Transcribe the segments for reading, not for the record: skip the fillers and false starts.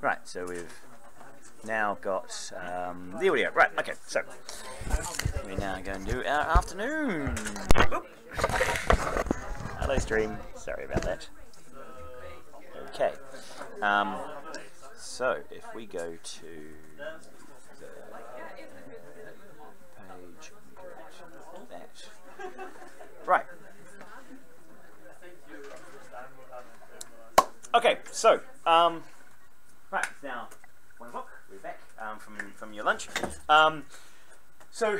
Right, so we've now got the audio. Right, okay, so we're now going to do our afternoon. Oop. Hello stream, sorry about that. Okay, so if we go to the page, go to that. Right. Okay, so right, it's now 1 o'clock. We're back from your lunch. So,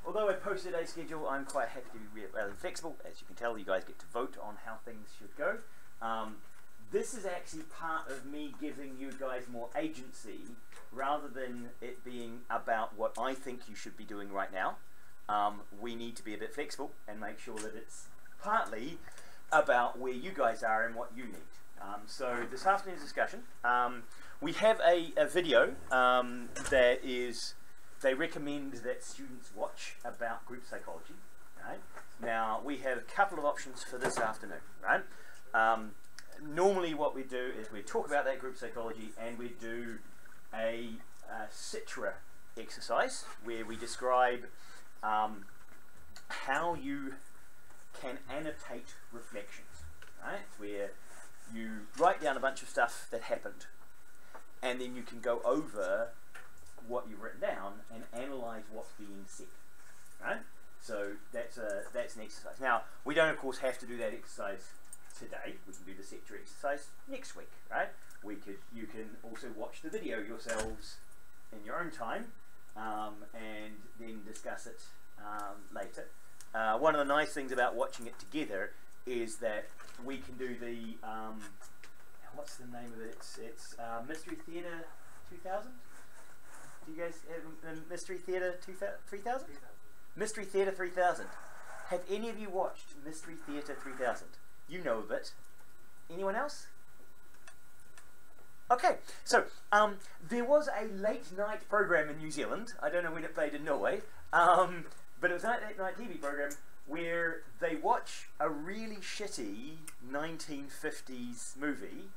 although I posted a schedule, I'm quite happy to be rather flexible. As you can tell, you guys get to vote on how things should go. This is actually part of me giving you guys more agency, rather than it being about what I think you should be doing right now. We need to be a bit flexible and make sure that it's partly about where you guys are and what you need. So this afternoon's discussion, we have a video that is, they recommend that students watch about group psychology. Right? Now we have a couple of options for this afternoon. Right? Normally what we do is we talk about that group psychology and we do a Citra exercise where we describe how you can annotate reflections. Right? Where you write down a bunch of stuff that happened, and then you can go over what you've written down and analyze what's being said. Right? So that's an exercise. Now we don't, of course, have to do that exercise today. We can do the Citra exercise next week. Right? You can also watch the video yourselves in your own time, and then discuss it later. One of the nice things about watching it together is that we can do the what's the name of it? It's Mystery Theatre 2000. Do you guys have Mystery Theatre 3000? Mystery Theatre 3000. Have any of you watched Mystery Theatre 3000? You know of it. Anyone else? Okay, so there was a late night program in New Zealand. I don't know when it played in Norway, but it was a late night TV program where they watch a really shitty 1950s movie,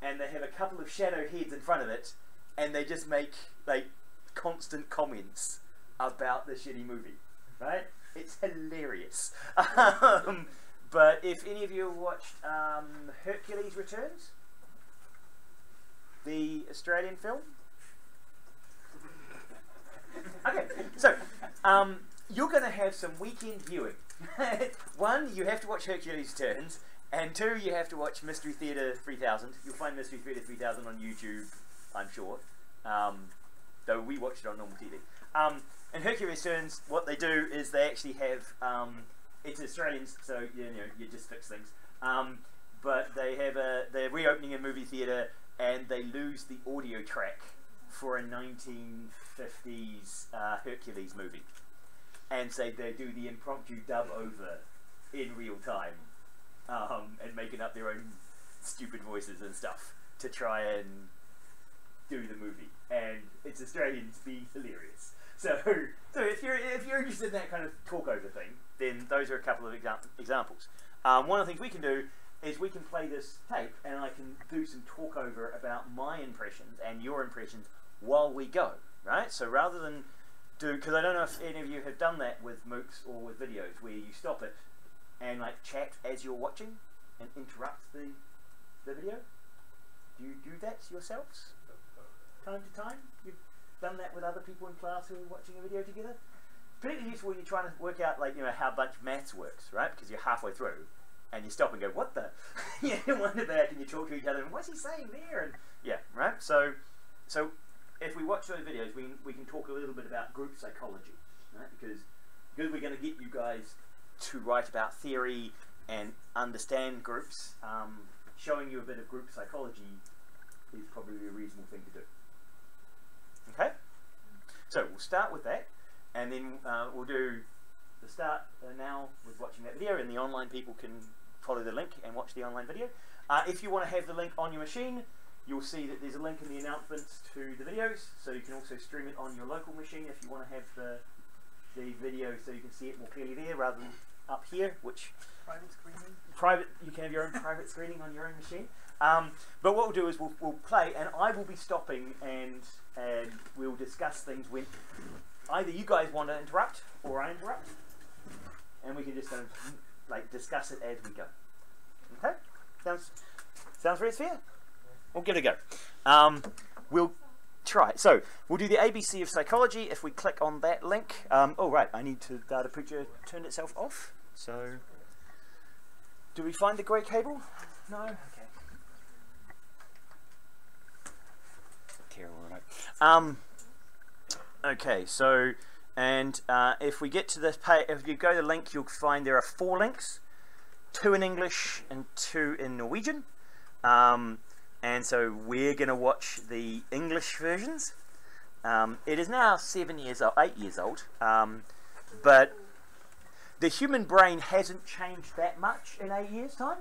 and they have a couple of shadow heads in front of it, and they just make like constant comments about the shitty movie. Right? It's hilarious. But if any of you have watched Hercules Returns, the Australian film. Okay, so you're going to have some weekend viewing. One, you have to watch Hercules Returns, and two, you have to watch Mystery Theatre 3000. You'll find Mystery Theatre 3000 on YouTube, I'm sure, though we watched it on normal TV. In Hercules Returns, what they do is they actually have, it's Australians, so you just fix things, but they have they're reopening a movie theatre, and they lose the audio track for a 1950s Hercules movie. And so they do the impromptu dub over in real time, and making up their own stupid voices and stuff to try and do the movie. And it's Australians be hilarious. So if you're interested in that kind of talk over thing, then those are a couple of examples. One of the things we can do is we can play this tape, and I can do some talk over about my impressions and your impressions while we go. Right? So rather than because I don't know if any of you have done that with MOOCs or with videos where you stop it and like chat as you're watching and interrupt the video. Do you do that yourselves? Time to time? You've done that with other people in class who are watching a video together? Particularly useful when you're trying to work out how a bunch of maths works, right? Because you're halfway through and you stop and go, what the? You wonder back and you talk to each other and what's he saying there? And yeah, right? So if we watch those videos, we can talk a little bit about group psychology, right? Because we're going to get you guys to write about theory and understand groups. Showing you a bit of group psychology is probably a reasonable thing to do. Okay? So we'll start with that, and then we'll do the start now with watching that video, and the online people can follow the link and watch the online video. If you want to have the link on your machine, you'll see that there's a link in the announcements to the videos, so you can also stream it on your local machine if you want to have the video so you can see it more clearly there rather than up here, which private screening. You can have your own private screening on your own machine. But what we'll do is we'll play, and I will be stopping, and we'll discuss things when either you guys want to interrupt or I interrupt, and we can just kind of like discuss it as we go. Okay, sounds very fair. We'll give it a go. We'll try. So we'll do the ABC of psychology. If we click on that link, oh right, I need to data picture turned itself off. So do we find the grey cable? No. Okay. Terrible, right? Okay. So and if we get to this page, if you go to the link, you'll find there are 4 links, 2 in English and 2 in Norwegian. And so we're going to watch the English versions. It is now 8 years old, but the human brain hasn't changed that much in 8 years' time.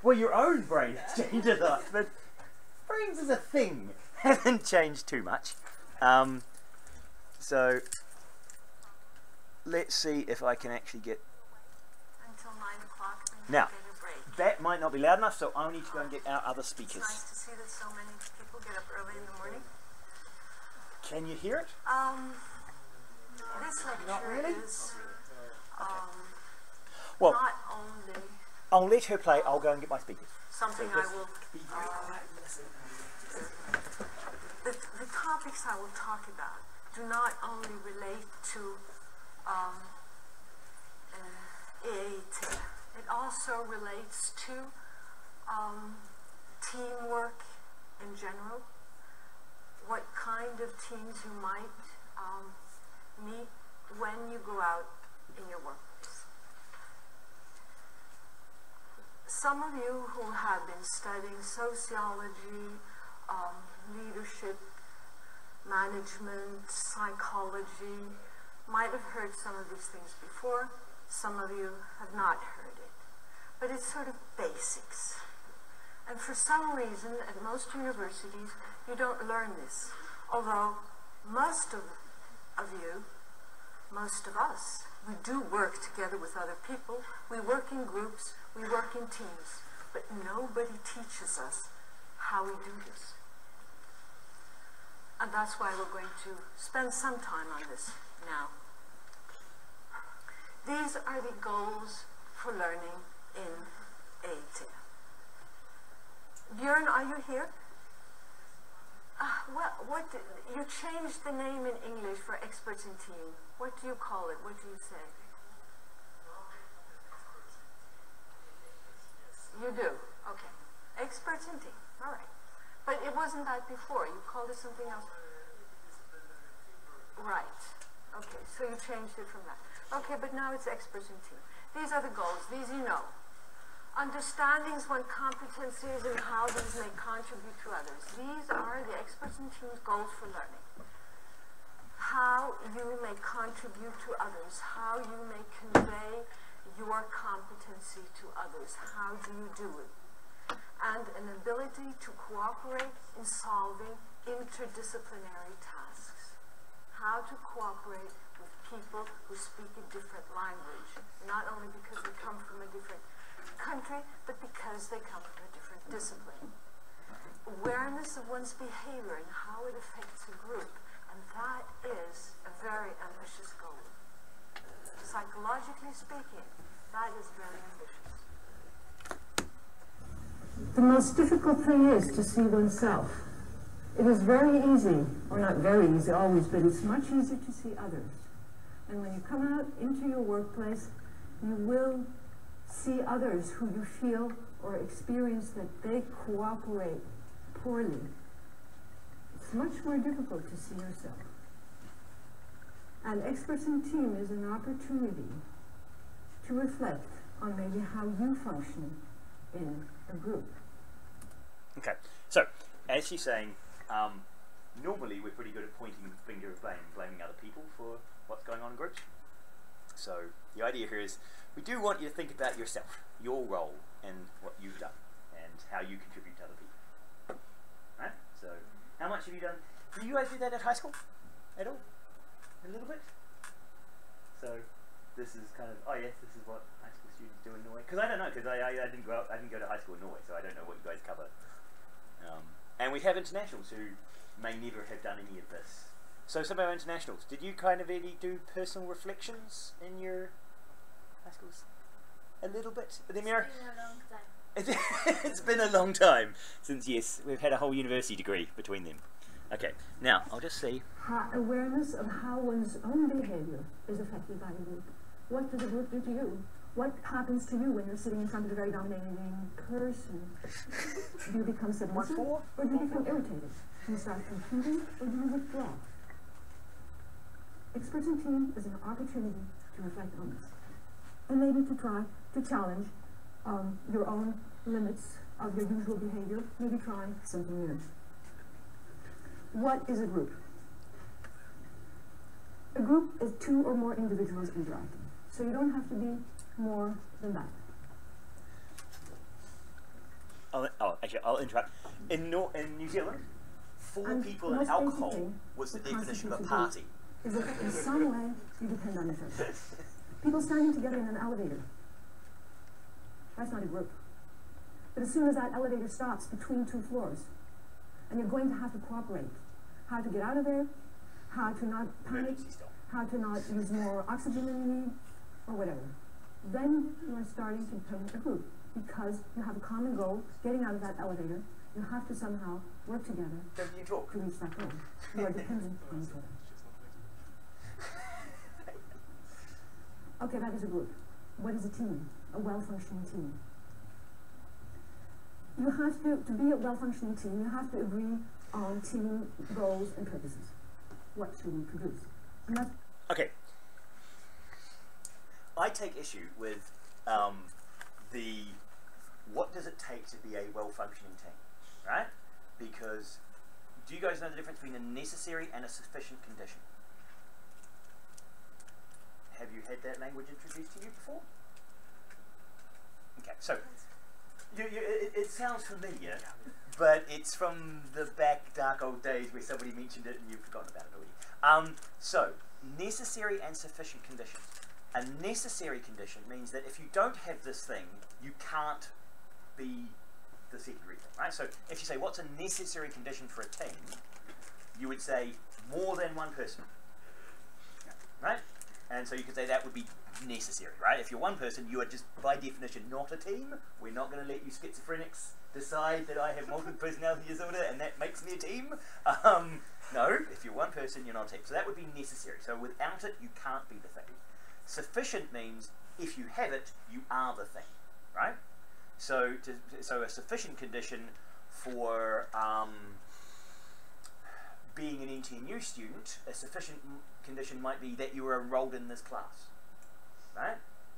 Well, your own brain has changed a lot, but brains as a thing hasn't changed too much. So let's see if I can actually get until 9 o'clock. Now. That might not be loud enough, so I need to go and get our other speakers. It's nice to see that so many people get up early in the morning. Can you hear it? This lecture Not really? is well, not only I'll let her play. I'll go and get my speakers. something So I will. The topics I will talk about do not only relate to EAT. It also relates to teamwork in general, what kind of teams you might meet when you go out in your workplace. Some of you who have been studying sociology, leadership, management, psychology, might have heard some of these things before. Some of you have not heard it. But it's sort of basics. And for some reason, at most universities, you don't learn this. Although most of you, most of us, we do work together with other people. We work in groups, we work in teams. But nobody teaches us how we do this. And that's why we're going to spend some time on this now. These are the goals for learning in AT. Björn, are you here? You changed the name in English for experts in team. What do you call it? What do you say? You do? Okay. Experts in team. All right. But it wasn't that before. You called it something else. Right. Okay, so you changed it from that. Okay, but now it's experts in team. These are the goals. These you know. Understandings, what competencies, and how these may contribute to others. These are the experts in team's goals for learning. How you may contribute to others. How you may convey your competency to others. How do you do it? And an ability to cooperate in solving interdisciplinary tasks. How to cooperate with people who speak a different language, not only because they come from a different country, but because they come from a different discipline. Awareness of one's behavior and how it affects a group, and that is a very ambitious goal. Psychologically speaking, that is very ambitious. The most difficult thing is to see oneself. It is very easy, or not very easy always, but it's much easier to see others. And when you come out into your workplace, you will see others who you feel or experience that they cooperate poorly. It's much more difficult to see yourself. And experts in team is an opportunity to reflect on maybe how you function in a group. Okay, so as she's saying, normally we're pretty good at pointing the finger of blame, blaming other people for what's going on in groups. So the idea here is we do want you to think about yourself, your role, and what you've done, and how you contribute to other people. Right? So how much have you done? Did you guys do that at high school at all? A little bit? So this is kind of, oh yes, this is what high school students do in Norway? Because I don't know, because I didn't go out, I didn't go to high school in Norway, so I don't know what you guys cover. And we have internationals who may never have done any of this. So some of our internationals, did you kind of really do personal reflections in your high schools? A little bit? It's been a long time. It's been a long time since, yes, we've had a whole university degree between them. Okay, now I'll just see. Awareness of how one's own behavior is affected by the group. What does the group do to you? What happens to you when you're sitting in front of a very dominating person? Do you become submissive, or do you become irritated? Do you start competing, or do you withdraw? Experts in Team is an opportunity to reflect on this, and maybe to try to challenge your own limits of your usual behavior, maybe try something new. What is a group? A group is 2 or more individuals interacting, so you don't have to be more than that. Actually, I'll interrupt. In New Zealand, 4 people and alcohol was the definition of a party. Is that in some way you depend on each other. People standing together in an elevator, that's not a group. But as soon as that elevator stops between 2 floors, and you're going to have to cooperate, how to get out of there, how to not panic, how to not use more oxygen than you need, or whatever. Then you are starting to become a group, because you have a common goal, getting out of that elevator. You have to somehow work together to reach that goal. You are dependent on each other. Okay, that is a group. What is a team? A well-functioning team. You have to be a well-functioning team, you have to agree on team goals and purposes. What should we produce? And that's okay. I take issue with what does it take to be a well-functioning team, right? Because do you guys know the difference between a necessary and a sufficient condition? Have you had that language introduced to you before? Okay, so it sounds familiar, but it's from the back dark old days where somebody mentioned it and you've forgotten about it already. So, necessary and sufficient conditions. A necessary condition means that if you don't have this thing, you can't be the secondary thing, right? So if you say, what's a necessary condition for a team, you would say more than one person, right? And so you could say that would be necessary, right? If you're one person, you are just by definition not a team. We're not going to let you schizophrenics decide that I have multiple personality disorder and that makes me a team. No, if you're one person, you're not a team. So that would be necessary. So without it, you can't be the thing. Sufficient means if you have it, you are the thing, right? So a sufficient condition for being an NTNU student, a sufficient condition might be that you are enrolled in this class, right?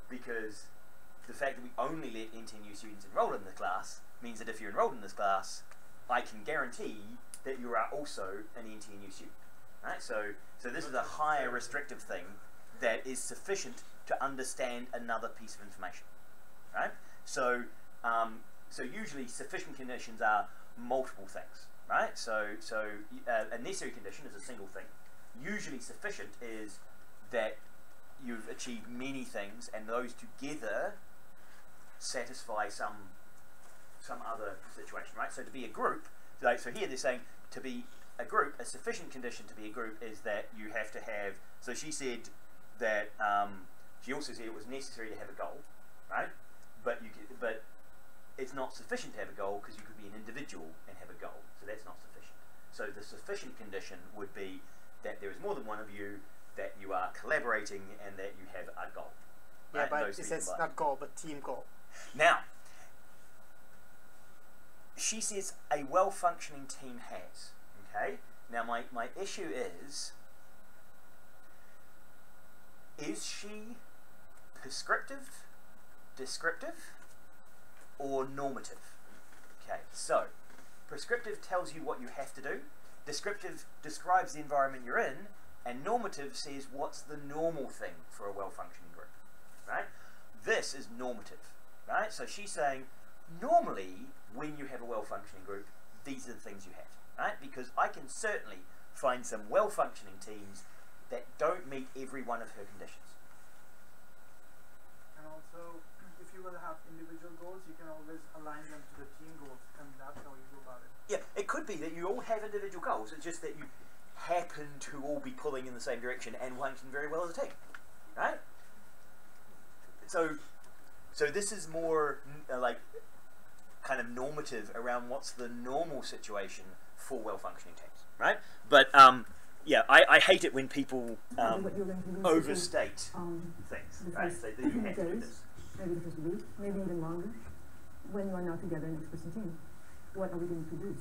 Because the fact that we only let NTNU students enroll in the class means that if you're enrolled in this class, I can guarantee that you are also an NTNU student, right? So this is a higher restrictive thing that is sufficient to understand another piece of information, right? So usually sufficient conditions are multiple things, right? So a necessary condition is a single thing. Usually sufficient is that you've achieved many things and those together satisfy some other situation, right? So to be a group, so here they're saying to be a group, a sufficient condition to be a group is that you have to have, so she said that, she also said it was necessary to have a goal, right? But it's not sufficient to have a goal because you could be an individual and have a goal, so that's not sufficient. So the sufficient condition would be that there is more than one of you, that you are collaborating, and that you have a goal. Yeah, right? but it says not goal, but team goal. Now, she says a well-functioning team has. Okay. Now my issue is she prescriptive, descriptive, or normative? Okay, so prescriptive tells you what you have to do, descriptive describes the environment you're in, and normative says what's the normal thing for a well-functioning group, right? This is normative, right? So she's saying normally when you have a well-functioning group, these are the things you have, right? Because I can certainly find some well-functioning teams that don't meet every one of her conditions. And also, you will have individual goals, you can always align them to the team goals, and that's how you go about it. Yeah, it could be that you all have individual goals. It's just that you happen to all be pulling in the same direction and working very well as a team, right? So this is more like kind of normative around what's the normal situation for well-functioning teams, right? But yeah, I hate it when people overstate things, right? So that you have to do this. Maybe the first week, maybe even longer, when you are now together in an expressive team. What are we going to produce?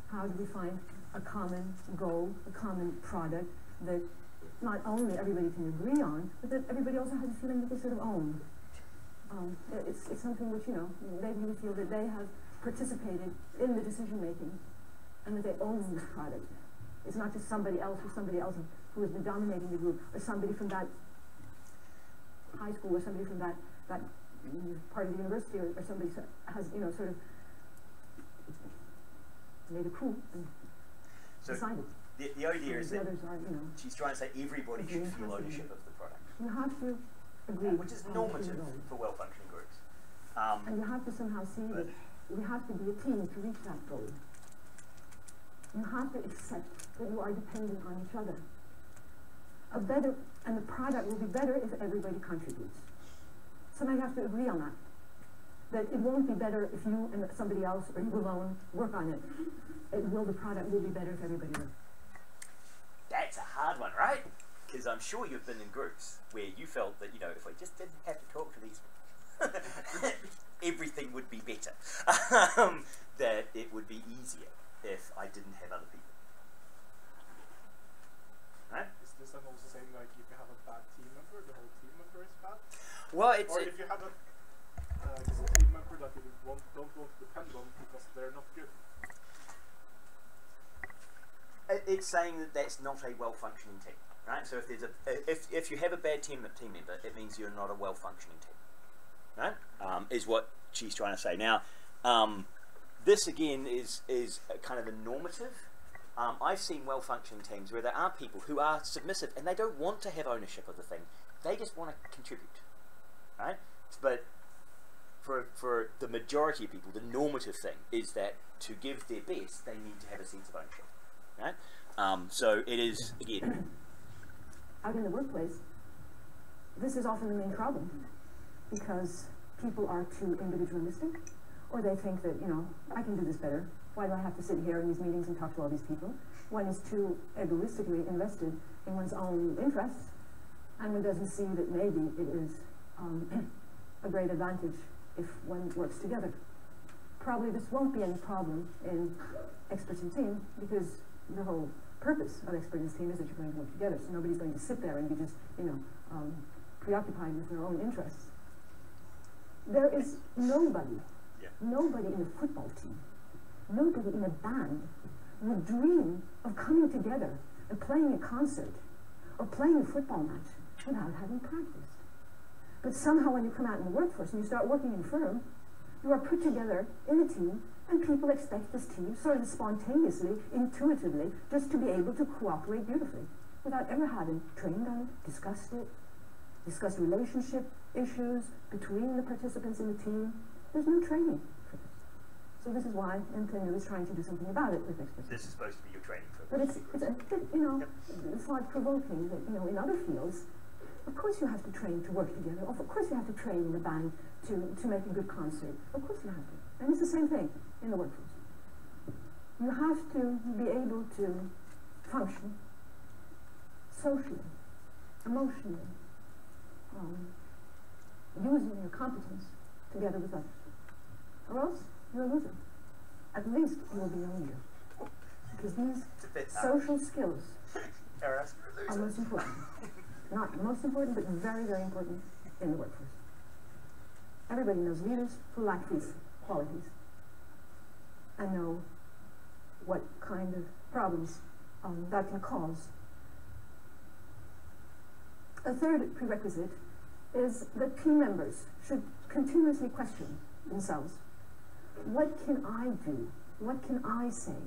How do we find a common goal, a common product that not only everybody can agree on, but that everybody also has a feeling that they sort of own? It's something which, you know, they really feel that they have participated in the decision making and that they own this product. It's not just somebody else who has been dominating the group, or somebody from that high school, or somebody from that part of the university, or somebody has, you know, sort of made a coup and decided. The idea is that others are, you know, she's trying to say everybody should feel ownership of the product. You have to agree, which is normative for well-functioning groups. And you have to somehow see that we have to be a team to reach that goal. You have to accept that you are dependent on each other. And the product will be better if everybody contributes. Somebody has to agree on that. That it won't be better if you and somebody else, or you alone, work on it. The product will be better if everybody works. That's a hard one, right? Because I'm sure you've been in groups where you felt that, you know, if I just didn't have to talk to these everything would be better. That it would be easier if I didn't have other people. Right? Is this then also saying, like, if you have a bad team member, the whole team member is bad? Well, it's... Or if you have a team member that you don't want to depend on because they're not good? It's saying that that's not a well-functioning team, right? So if there's if you have a bad team member, it means you're not a well-functioning team, right? Is what she's trying to say. Now, this again is a kind of a normative. I've seen well-functioning teams where there are people who are submissive and they don't want to have ownership of the thing; they just want to contribute, right? But for the majority of people, the normative thing is that to give their best, they need to have a sense of ownership. Right? So it is, again... Out in the workplace, this is often the main problem, because people are too individualistic, or they think that, you know, I can do this better. Why do I have to sit here in these meetings and talk to all these people? One is too egoistically invested in one's own interests, and one doesn't see that maybe it is a great advantage if one works together. Probably this won't be any problem in experts in team, because the whole purpose of experts in team is that you're going to work together, so nobody's going to sit there and be just, you know, preoccupied with their own interests. There is nobody in a football team, nobody in a band would dream of coming together and playing a concert or playing a football match without having practiced. But somehow when you come out in the workforce and you start working in a firm, you are put together in a team, and people expect this team sort of spontaneously, intuitively, just to be able to cooperate beautifully, without ever having trained on it, discussed relationship issues between the participants in the team. There's no training for this. So this is why NTNU is trying to do something about it with experts. This is supposed to be your training for. But it's a bit, you know, it's like provoking that, you know, in other fields, of course you have to train to work together. Of course you have to train in a band to make a good concert. Of course you have to. And it's the same thing in the workforce. You have to be able to function socially, emotionally, using your competence together with others. Or else you're a loser. At least you will be a leader. Because these social skills are most important. Not most important, but very, very important in the workforce. Everybody knows leaders who lack these qualities and know what kind of problems that can cause. A third prerequisite is that team members should continuously question themselves. What can I do? What can I say?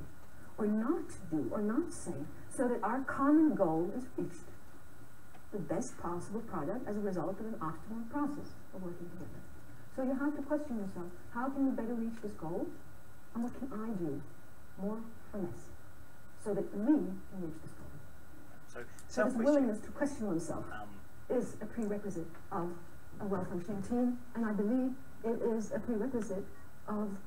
Or not do, or not say, so that our common goal is reached? The best possible product as a result of an optimal process of working together. So you have to question yourself, how can you better reach this goal? And what can I do, more or less, so that we can reach this goal? So So this willingness to question oneself is a prerequisite of a well-functioning team, and I believe it is a prerequisite of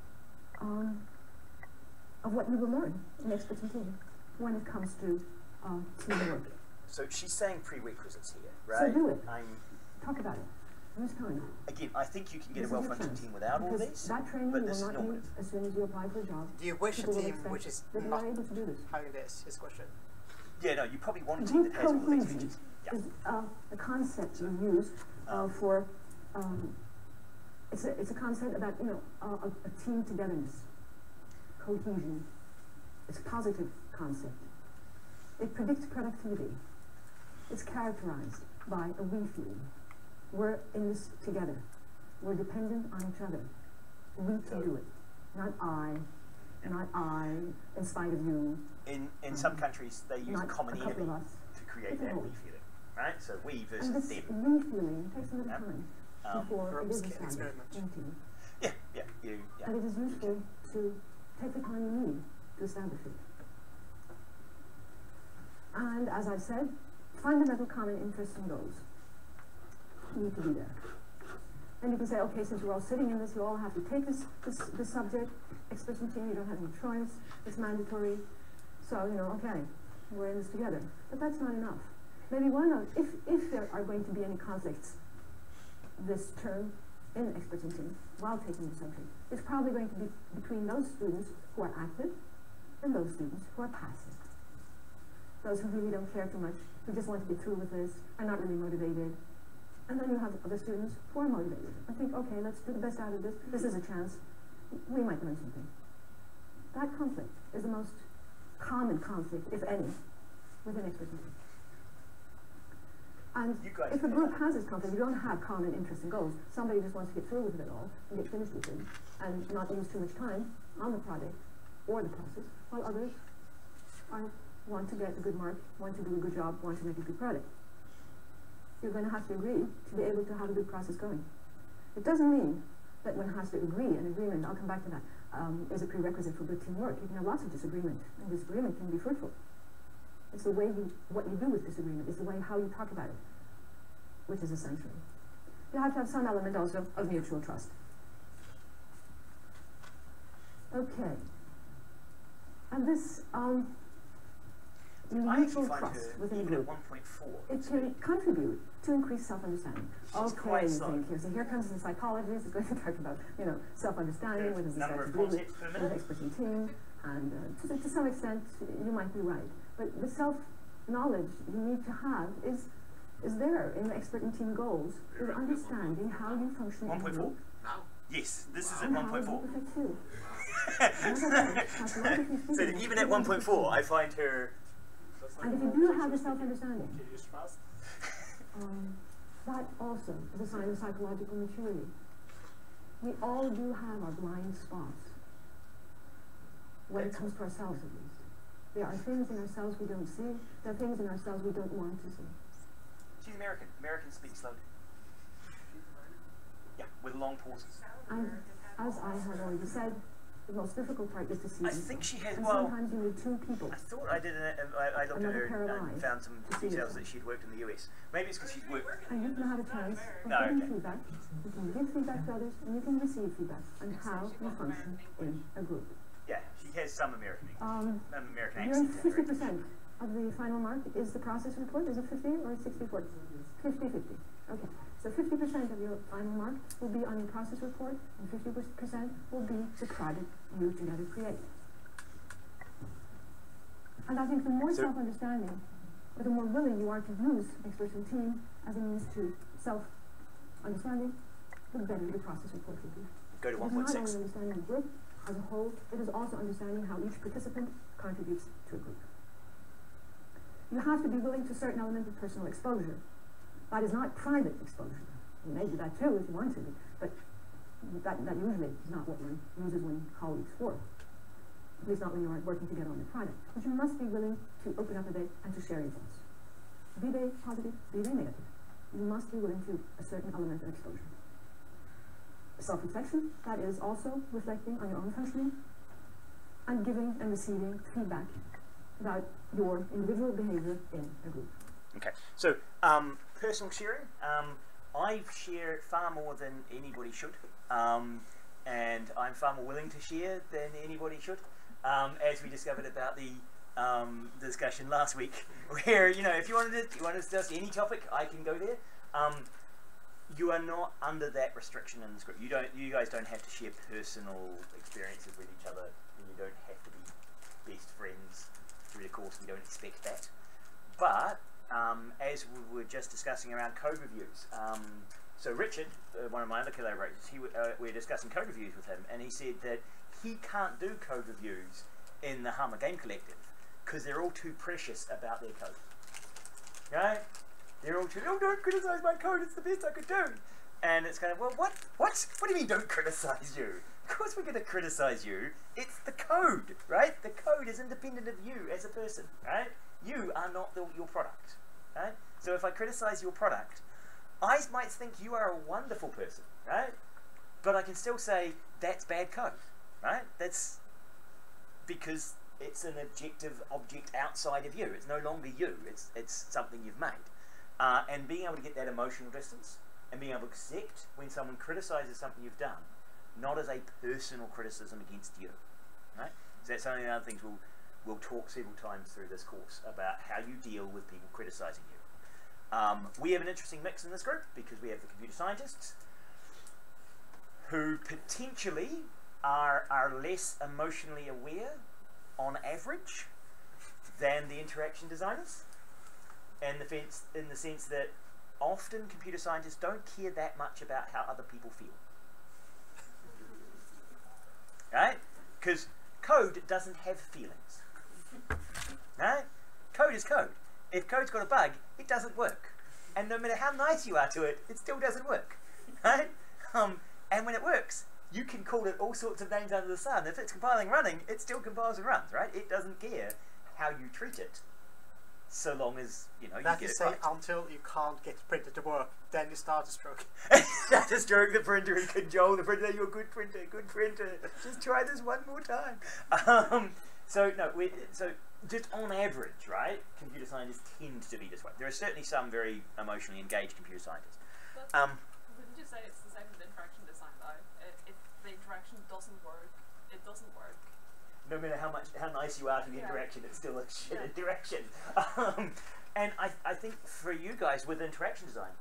what you will learn in experts in team when it comes to teamwork. So she's saying prerequisites here, right? So do it. Talk about it. Use time. Again, I think you can get a well-functioning team without all these, that training but you this will is not need normative. as soon as you apply for a job. Do you wish a People will team expect which is that you not are able to do this. having this? His question. Yeah, no, you probably want a team Group that has all these cohesion features. Yeah. is a concept you use for it's a concept about a team togetherness, cohesion. It's a positive concept. It predicts productivity. It's characterized by a we feeling. We're in this together. We're dependent on each other. We can do it. Not I, in spite of you. In some countries, they use Not common a couple enemy of us. to create that we feeling, right? So we And versus this them. we feeling takes a little time before it Ropes is can established experiment. in team. Yeah. And it is useful to take the time you need to establish it. And as I've said, fundamental common interests and goals need to be there. And you can say, okay, since you're all sitting in this, you all have to take this subject, experts in team, you don't have any choice, it's mandatory. So, okay, we're in this together. But that's not enough. Maybe if there are going to be any conflicts this term in experts in team while taking the subject, it's probably going to be between those students who are active and those students who are passive. Those who really don't care too much, who just want to get through with this, are not really motivated. And then you have other students who are motivated and think, okay, let's do the best out of this. This is a chance. We might learn something. That conflict is the most common conflict, if any, within experts in team. And if a group has this conflict, you don't have common interests and goals. Somebody just wants to get through with it all and get finished with it and not use too much time on the project or the process, while others want to get a good mark, want to do a good job, want to make a good product. You're going to have to agree to be able to have a good process going. It doesn't mean that one has to agree, and agreement, I'll come back to that, is a prerequisite for good teamwork. You can have lots of disagreement, and disagreement can be fruitful. It's the way what you do with disagreement, it's the way how you talk about it, which is essential. You have to have some element also of mutual trust. Okay. And this mutual trust within a group, it can contribute to increased self-understanding. Okay, you think here. So here comes the psychologist who's going to talk about, self-understanding, what does this have to do with experts in team, and to some extent, you might be right. But the self-knowledge you need to have is there in the expert in team goals, is understanding how you function in a group. Yes, this is at 1.4. So even at 1.4, I find her... And if you do have the self-understanding, that also is a sign of psychological maturity. We all do have our blind spots, when it comes to ourselves at least. There are things in ourselves we don't see, there are things in ourselves we don't want to see. She's American. Americans speak slowly. Yeah, with long pauses. And as I have already said, the most difficult part is to see. I think she has, and well, sometimes you need two people. I thought I did, I looked at her and found some details that she'd worked in the US. Maybe it's because she's worked. And you can have a chance of getting feedback. You can give feedback to others, and you can receive feedback on how you function in a group. Yeah, she has some American You're accent. 50% of the final mark is the process report. Is it 50 or 60-40? 50-50. Okay. So 50% of your final mark will be on your process report, and 50% will be the product you together create. And I think the more self-understanding, or the more willing you are to use experts in team as a means to self-understanding, the better the process report will be. Go to 1.6. It is not only understanding the group as a whole, it is also understanding how each participant contributes to a group. You have to be willing to a certain element of personal exposure. That is not private exposure. You may do that too if you want to, but that usually is not what one uses when colleagues for. At least not when you are working together on the product. But you must be willing to open up a bit and to share your thoughts. Be they positive, be they negative. You must be willing to a certain element of exposure. self-reflection, that is also reflecting on your own functioning, and giving and receiving feedback about your individual behavior in a group. Okay, so personal sharing. I share far more than anybody should, and I'm far more willing to share than anybody should, as we discovered about the discussion last week, where if you want to discuss any topic, I can go there. You are not under that restriction in this group. You guys don't have to share personal experiences with each other. You don't have to be best friends through the course. We don't expect that. But as we were just discussing around code reviews, so Richard, one of my other collaborators, we were discussing code reviews with him, and he said that he can't do code reviews in the Hama Game Collective because they're all too precious about their code. Right? They're all too, oh, don't criticize my code, it's the best I could do. And it's kind of, well, what do you mean don't criticize you? Of course we're going to criticize you. It's the code, right? The code is independent of you as a person, right? You are not your product, right? So if I criticize your product, I might think you are a wonderful person, right? But I can still say that's bad code, right? That's because it's an objective object outside of you. It's no longer you. It's something you've made. And being able to get that emotional distance and being able to accept when someone criticizes something you've done, not as a personal criticism against you, right? So that's only other things we'll talk several times through this course about how you deal with people criticizing you. We have an interesting mix in this group because we have the computer scientists who potentially are less emotionally aware on average than the interaction designers, in the sense that often computer scientists don't care that much about how other people feel. Right? Because code doesn't have feelings. Right? Code is code. If code's got a bug, it doesn't work. And no matter how nice you are to it, it still doesn't work. Right? And when it works, you can call it all sorts of names under the sun. If it's compiling and running, it still compiles and runs, right? It doesn't care how you treat it, so long as you get it right. Until you can't get the printer to work, then you start to stroke. Start to stroke the printer and cajole the printer. You're a good printer, good printer. Just try this one more time. So just on average, right? Computer scientists tend to be this way. There are certainly some very emotionally engaged computer scientists. Wouldn't you say it's the same with interaction design though? If the interaction doesn't work, it doesn't work. No matter how nice you are to the interaction, it's still a shit interaction. And I think for you guys with interaction design,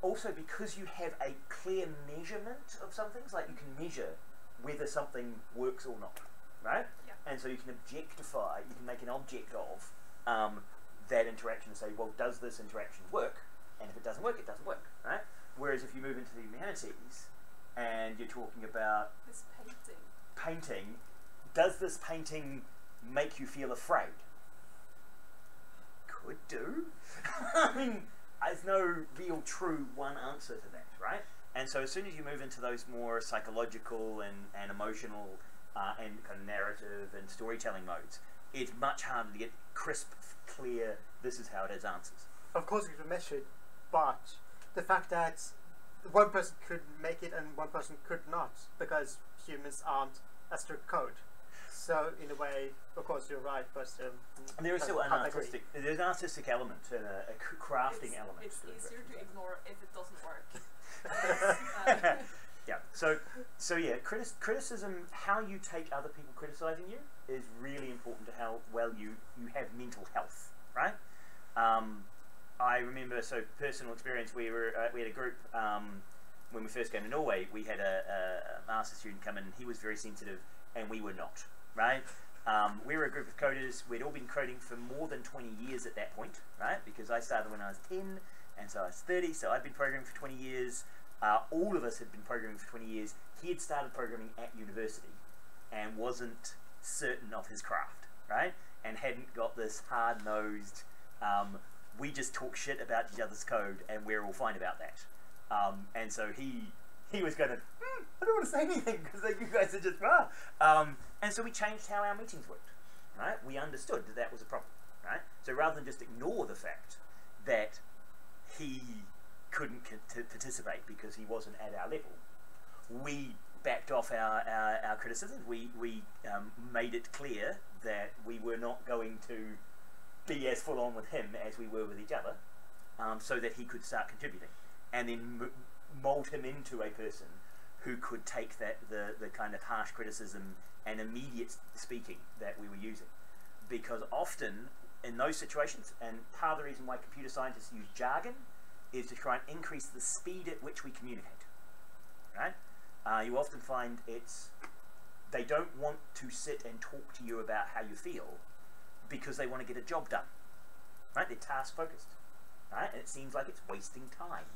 also because you have a clear measurement of some things, like you can measure whether something works or not, right? Yeah. And so you can objectify, you can make an object of that interaction and say, well, does this interaction work? And if it doesn't work, it doesn't work, right? Whereas if you move into the humanities and you're talking about this painting, does this painting make you feel afraid? Could do. I mean, there's no real true one answer to that, right? And so as soon as you move into those more psychological and emotional and kind of narrative and storytelling modes, it's much harder to get crisp, clear, this is how it is answers. Of course we can measure it, but the fact that one person could make it and one person could not, because humans aren't a strict code. So in a way, of course you're right, but there is still an artistic element and a crafting element. It's easier to ignore if it doesn't work. Yeah. So yeah, criticism, how you take other people criticizing you, is really important to how well you have mental health, right? I remember, so personal experience, we had a group when we first came to Norway. We had a master student come in. He was very sensitive, and we were not. Right? We were a group of coders. We'd all been coding for more than 20 years at that point, right? Because I started when I was 10, and so I was 30, so I'd been programming for 20 years. All of us had been programming for 20 years. He had started programming at university and wasn't certain of his craft, right? And hadn't got this hard-nosed, we just talk shit about each other's code and we're all fine about that. And so he was going to, I don't want to say anything because you guys are just and so we changed how our meetings worked, right? We understood that was a problem, right? So rather than just ignore the fact that he couldn't participate because he wasn't at our level, we backed off our criticisms. We made it clear that we were not going to be as full on with him as we were with each other, so that he could start contributing, and then mold him into a person who could take the kind of harsh criticism and immediate speaking that we were using. Because often in those situations, and part of the reason why computer scientists use jargon is to try and increase the speed at which we communicate, right? You often find they don't want to sit and talk to you about how you feel because they want to get a job done, right? They're task focused, right? And it seems like it's wasting time.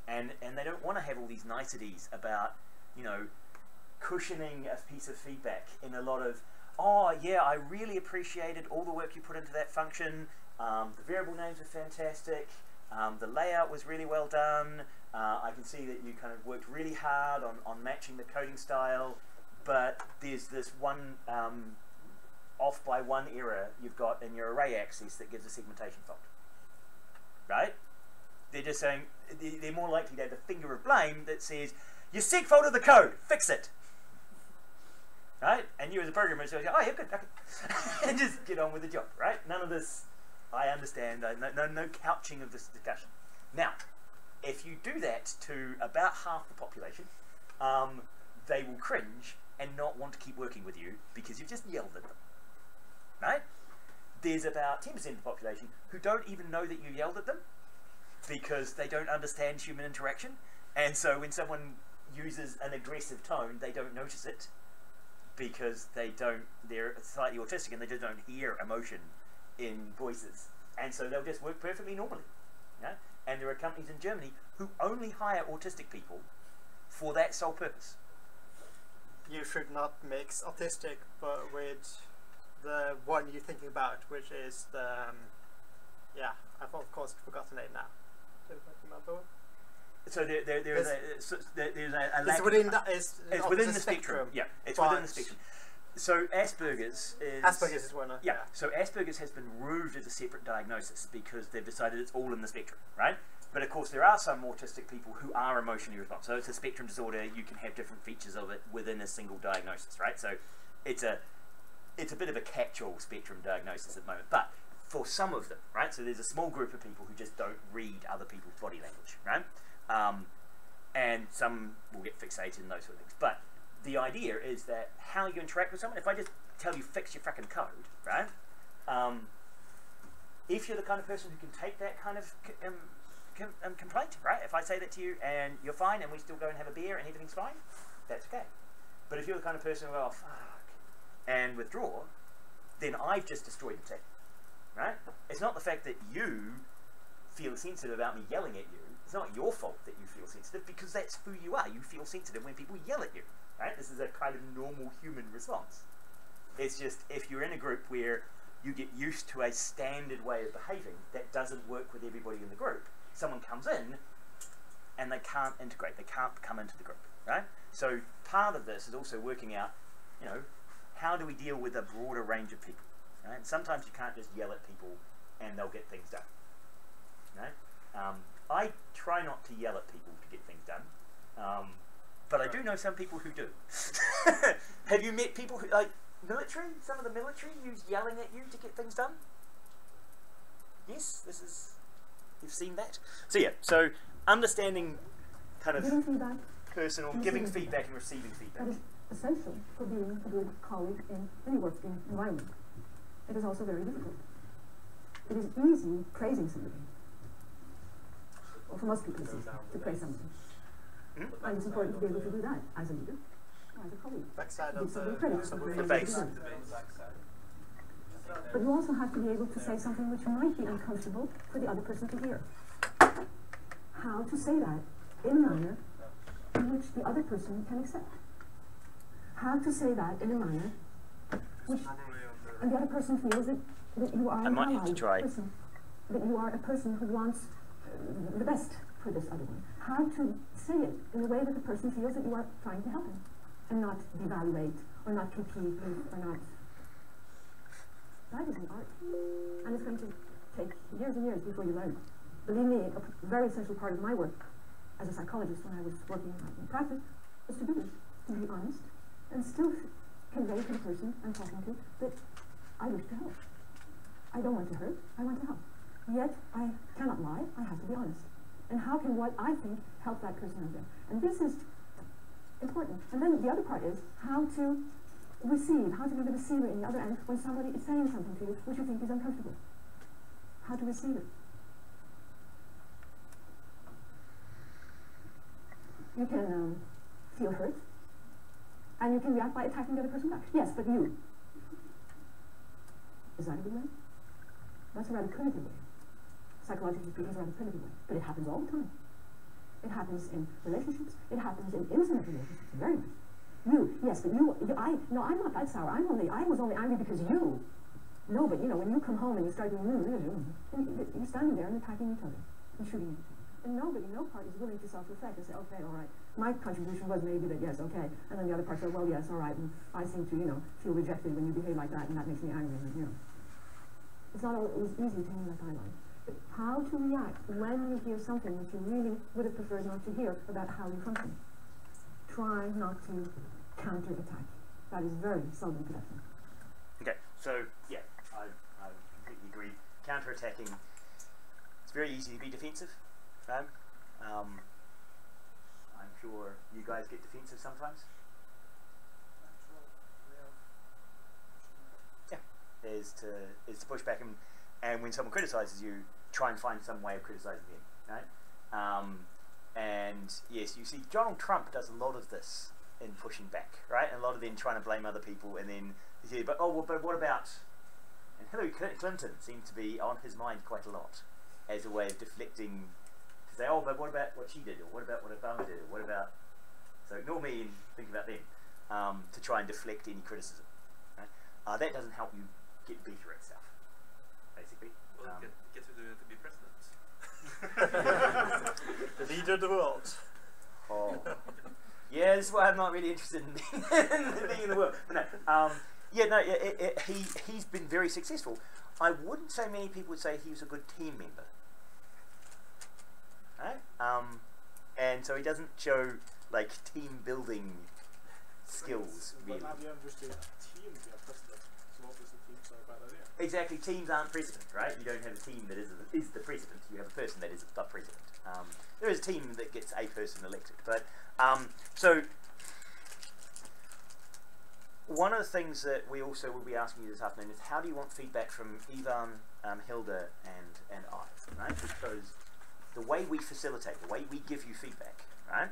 And they don't want to have all these niceties about, you know, cushioning a piece of feedback in a lot of, oh yeah, I really appreciated all the work you put into that function, the variable names were fantastic, the layout was really well done, I can see that you kind of worked really hard on matching the coding style, but there's this one off by one error you've got in your array access that gives a segmentation fault, right? They're just saying, they're more likely to have the finger of blame that says, you seg faulted the code, fix it. Right? And you as a programmer say, oh yeah, good, okay. And just get on with the job, right? None of this, I understand, no couching of this discussion. Now, if you do that to about half the population, they will cringe and not want to keep working with you because you've just yelled at them, right? There's about 10% of the population who don't even know that you yelled at them because they don't understand human interaction, and so when someone uses an aggressive tone, they don't notice it because they're slightly autistic and they just don't hear emotion in voices, and so they'll just work perfectly normally. Yeah? And there are companies in Germany who only hire autistic people for that sole purpose. You should not mix autistic but with the one you're thinking about, which is the yeah, I've of course forgotten the name now. Do you remember? So there's a lack. It's within the spectrum. Yeah, it's within the spectrum. So Asperger's is one. Yeah. So Asperger's has been removed as a separate diagnosis because they've decided it's all in the spectrum, right? But of course, there are some autistic people who are emotionally responsive. So it's a spectrum disorder. You can have different features of it within a single diagnosis, right? So it's a bit of a catch-all spectrum diagnosis at the moment, but for some of them, right? So there's a small group of people who just don't read other people's body language, right? And some will get fixated and those sort of things. But the idea is that how you interact with someone, if I just tell you fix your frickin' code, right? If you're the kind of person who can take that kind of complaint, right? If I say that to you and you're fine and we still go and have a beer and everything's fine, that's okay. But if you're the kind of person who, oh fuck, and withdraw, then I've just destroyed the team, right? It's not the fact that you feel sensitive about me yelling at you. It's not your fault that you feel sensitive because that's who you are. You feel sensitive when people yell at you, right? This is a kind of normal human response. It's just if you're in a group where you get used to a standard way of behaving that doesn't work with everybody in the group, someone comes in and they can't integrate, they can't come into the group, right? So part of this is also working out, you know, how do we deal with a broader range of people, right? And sometimes you can't just yell at people and they'll get things done, right? I try not to yell at people to get things done, but I do know some people who do. Have you met people who, like, military? Some of the military use yelling at you to get things done? Yes, you've seen that? So yeah, so understanding kind of personal, giving feedback and receiving feedback. That is essential for being a good colleague in any working environment. It is also very difficult. It is easy praising somebody. Or for most people, it's easy to praise somebody. And it's important to be able to do that as a leader, as a colleague. Backside Give of somebody the credit for the what face. they do. But you also have to be able to say something which might be uncomfortable for the other person to hear. How to say that in a manner in which the other person can accept. How to say that in a manner which and the other person feels that you are an allied person, that you are a person who wants the best for this other one. How to say it in a way that the person feels that you are trying to help him and not devaluate or not compete with or not. That is an art. And it's going to take years and years before you learn it. Believe me, a very essential part of my work as a psychologist when I was working in practice is to do this, to be honest, and still convey to the person I'm talking to that I wish to help. I don't want to hurt, I want to help. Yet, I cannot lie, I have to be honest. And how can what I think help that person out there? And this is important. And then the other part is how to receive, how to be the receiver in the other end when somebody is saying something to you which you think is uncomfortable. How to receive it. You can feel hurt, and you can react by attacking the other person back. Yes, but you. Is that a good way? That's a rather primitive way. Psychologically speaking, it's a rather primitive way. But it happens all the time. It happens in relationships. It happens in intimate relationships, very much. You, yes, but no, I'm not that sour. I was only angry because you. No, but when you come home and you start doing, you're standing there and attacking each other and shooting each other. And nobody, no part is willing to self-reflect and say, okay, all right, my contribution was maybe that, yes, okay. And then the other part said, well, yes, all right, and I seem to, feel rejected when you behave like that, and that makes me angry, and, It's not always easy to hang that dialogue. But how to react when you hear something that you really would have preferred not to hear about how you function. Try not to counter-attack. That is very seldom productive. Okay, so, yeah, I completely agree. Counter-attacking, it's very easy to be defensive. I'm sure you guys get defensive sometimes. Yeah, is to push back, and when someone criticizes you, try and find some way of criticizing them, right? And yes, you see Donald Trump does a lot of this in pushing back, right? And a lot of them trying to blame other people, and then you say, but what about? And Hillary Clinton seemed to be on his mind quite a lot as a way of deflecting. Say, oh, but what about what she did, or what about what Obama did, or what about? So ignore me and think about them to try and deflect any criticism. Right? That doesn't help you get better at stuff, basically. Well, get to be president. The leader of the world. Oh, yeah, this is why I'm not really interested in being in the world. But no, he's been very successful. I wouldn't say many people would say he was a good team member. Right? And so he doesn't show like team building skills. But now you understood team to be a president, so obviously teams are a bad idea. Exactly, teams aren't president, right? You don't have a team that is the president. You have a person that is the president. There is a team that gets a person elected, but so one of the things that we also will be asking you this afternoon is how do you want feedback from Ivan, Hilda, and I, right? Because the way we facilitate, the way we give you feedback, right?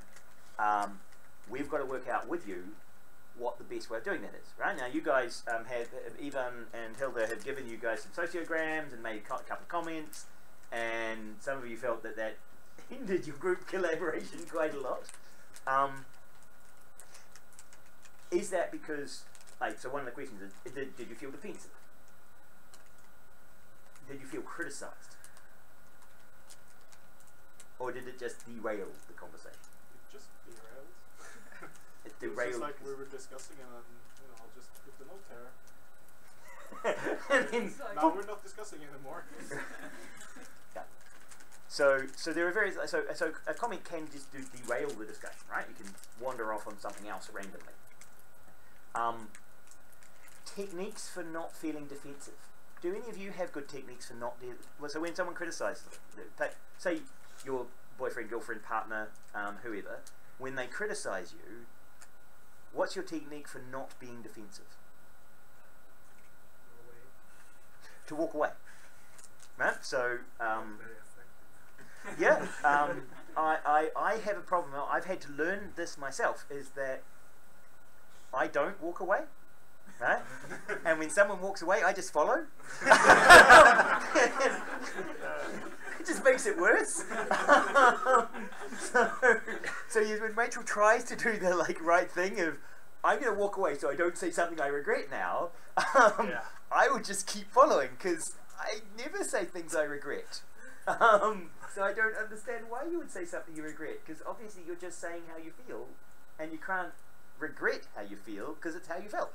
We've got to work out with you what the best way of doing that is, right? Now you guys Ivan and Hilda have given you guys some sociograms and made a couple of comments, and some of you felt that hindered your group collaboration quite a lot. Is that because, so one of the questions is, did you feel defensive? Did you feel criticized? Or did it just derail the conversation? It just derailed. It It's derailed. just like we were discussing, and then I'll just put the note there. And then, Now we're not discussing anymore. yeah. So there are various. So a comment can just derail the discussion, right? You can wander off on something else randomly. Techniques for not feeling defensive. Do any of you have good techniques for not? So when someone criticizes, say your boyfriend, girlfriend, partner, whoever, when they criticize you, what's your technique for not being defensive? To walk away. Right? So, yeah, I have a problem. I've had to learn this myself, is that I don't walk away. Right? And when someone walks away, I just follow. It just makes it worse. So when Rachel tries to do the right thing of, I'm going to walk away so I don't say something I regret now, I would just keep following because I never say things I regret. So I don't understand why you would say something you regret, because obviously you're just saying how you feel, and you can't regret how you feel because it's how you felt.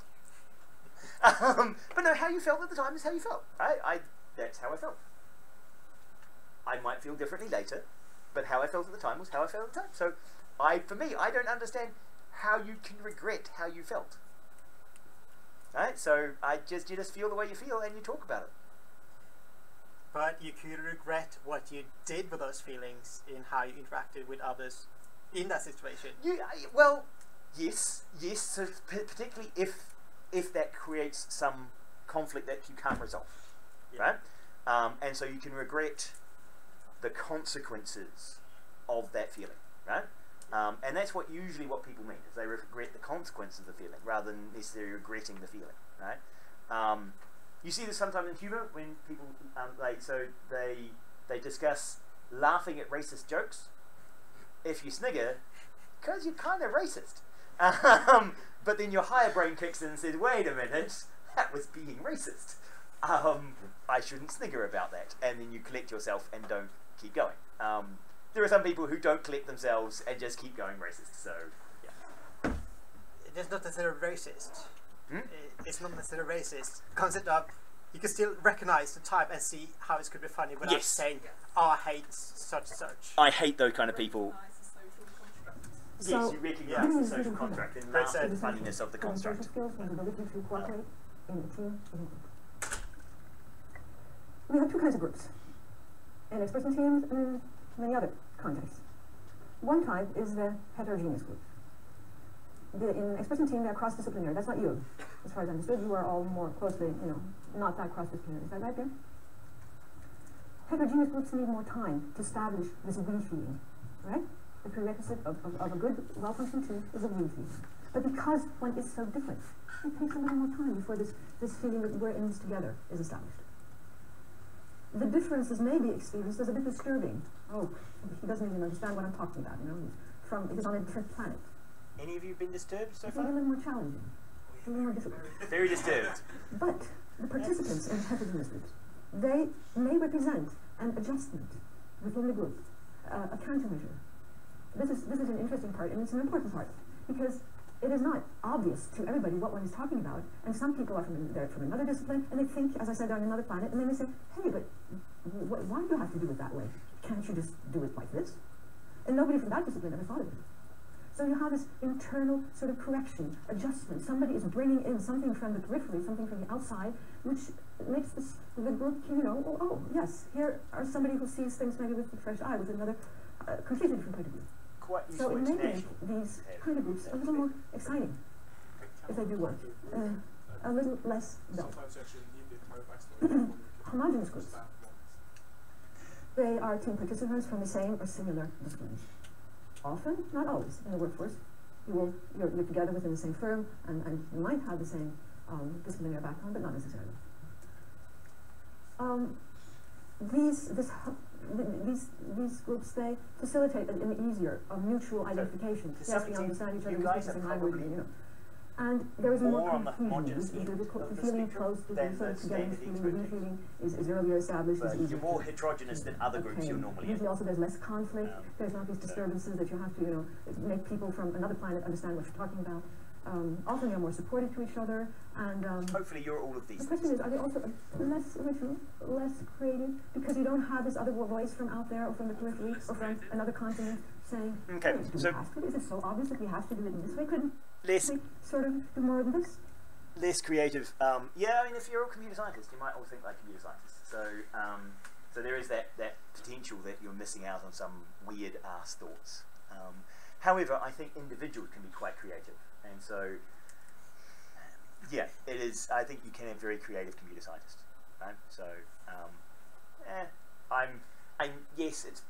But no, how you felt at the time is how you felt. That's how I felt. I might feel differently later, but how I felt at the time was how I felt at the time. So for me, I don't understand how you can regret how you felt. Right? So you just feel the way you feel and you talk about it. But you could regret what you did with those feelings in how you interacted with others in that situation. Well, yes. So particularly if that creates some conflict that you can't resolve, right? And so you can regret the consequences of that feeling, right? And that's usually what people mean, is they regret the consequences of the feeling rather than necessarily regretting the feeling, right? You see this sometimes in humour when people they discuss laughing at racist jokes. If you snigger, because you're kind of racist. But then your higher brain kicks in and says, wait a minute, that was being racist. I shouldn't snigger about that. And then you collect yourself and don't keep going. There are some people who don't collect themselves and just keep going racist. So, yeah. It's not necessarily racist. It's not necessarily racist. The concept of you can still recognize the type and see how it could be funny without saying, "Oh, I hate such and such." I hate those kind of people. So, Yes, you recognise the social contract and laugh at the funniness of the construct. Skills and ability to cooperate in a team. We have two kinds of groups. In expression teams and many other contexts. One type is the heterogeneous group. In expression team, they're cross-disciplinary. That's not you. As far as I understood, you are all more closely, not that cross-disciplinary. Is that right, Jim? Heterogeneous groups need more time to establish this we feeling, right? The prerequisite of a good, well-functioning team is a we feeling. But because one is so different, it takes a little more time before this feeling that we're in this together is established. The differences may be experienced as a bit disturbing. Oh, he doesn't even understand what I'm talking about, he's on a different planet. Any of you been disturbed so It's far? a little more challenging, a little more difficult. Very disturbed. But the participants in heterogeneous groups, they may represent an adjustment within the group, a countermeasure. This is an interesting part, and it's an important part, because it is not obvious to everybody what one is talking about, and some people are from another discipline, and they think, as I said, they're on another planet, and then they say, hey, but why do you have to do it that way? Can't you just do it like this? And nobody from that discipline ever thought of it. So you have this internal sort of correction, adjustment. Somebody is bringing in something from the periphery, something from the outside, which makes the group, oh, yes, here are somebody who sees things maybe with a fresh eye, with another completely different point of view. Quite So useful it may make international. these kind of groups a little more exciting if they do work, a little less dull. Sometimes you actually need the entire backstory. Homogeneous groups. They are team participants from the same or similar disciplines. Often, not always, in the workforce. You're together within the same firm, and you might have the same disciplinary background, but not necessarily. These groups, they facilitate an easier, mutual identification. Yes, we understand each other, we speak the same language, And there is more confusion. The feeling close to the sort of togetherness feeling, the we feeling is earlier established. But is easier you're more heterogeneous than other groups you're normally in. Usually also there's less conflict. There's not these disturbances that you have to, make people from another planet understand what you're talking about. Often they're more supportive to each other, and hopefully you're all of these the question is, are they also less original, less creative, because you don't have this other voice from out there, or from the periphery, or from another continent saying, okay, is it so obvious that we have to do it in this way? Couldn't less we sort of do more than this? less creative. Yeah, I mean, if you're all computer scientists, you might all think like computer scientists. So there is that potential that you're missing out on some weird ass thoughts. However, I think individuals can be quite creative, and so yeah, it is. I think you can have very creative computer scientists, right? So yes, it's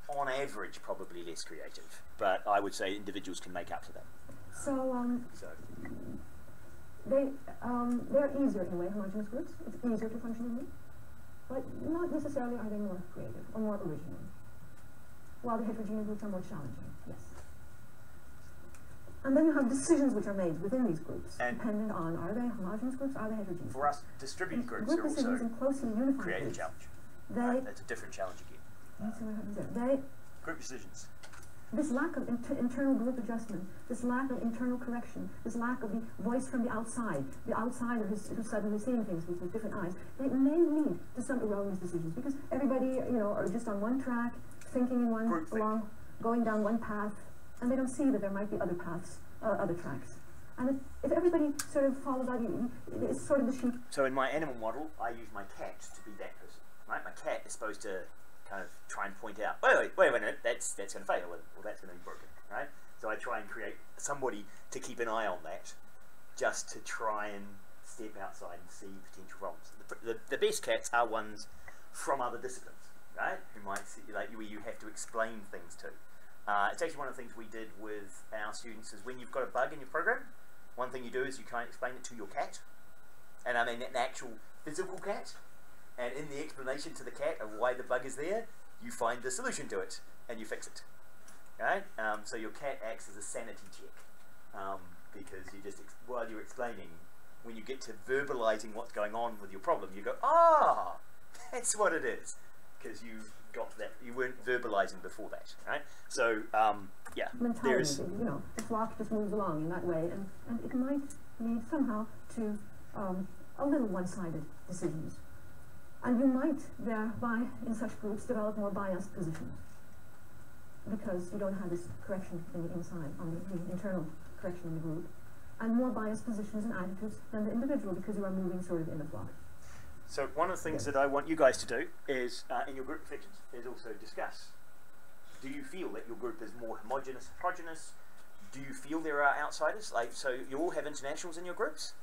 on average probably less creative, but I would say individuals can make up for that. So they're easier in a way, homogeneous groups. It's easier to function in them, but not necessarily are they more creative or more original. While the heterogeneous groups are more challenging, yes. And then you have decisions which are made within these groups, and dependent on, are they homogeneous groups, are they heterogeneous? For us, distributed groups group are decisions also in closely unified creative groups, challenge. That's a different challenge again. Group decisions. This lack of internal group adjustment, this lack of internal correction, this lack of the voice from the outsider who's suddenly seeing things with different eyes, they may lead to some erroneous decisions, because everybody, are just on one track, thinking in one, going down one path, and they don't see that there might be other paths other tracks. And if everybody sort of follows out, it's sort of the sheep. So in my animal model, I use my cat to be that person, right? My cat is supposed to kind of try and point out, wait a minute, that's going to fail, or that's going to be broken, right? So I try and create somebody to keep an eye on that, just to try and step outside and see potential problems. The best cats are ones from other disciplines, right? Who might see, like, where you have to explain things to. It's actually one of the things we did with our students is when you've got a bug in your program, one thing you do is you try and explain it to your cat, and I mean an actual physical cat, and in the explanation to the cat of why the bug is there, you find the solution to it, and you fix it, right? So your cat acts as a sanity check, because you just, while you're explaining, when you get to verbalizing what's going on with your problem, you go, ah, that's what it is, because you got that, you weren't verbalizing before that, right? So, yeah, there's, you know, the flock just moves along in that way, and it might lead somehow to a little one-sided decisions. And you might thereby, in such groups, develop more biased positions, because you don't have this correction in the inside, on the internal correction in the group, and more biased positions and attitudes than the individual, because you are moving sort of in the flock. So one of the things that I want you guys to do is, in your group reflections, is also discuss. Do you feel that your group is more homogeneous, heterogeneous? Do you feel there are outsiders? Like, so you all have internationals in your groups.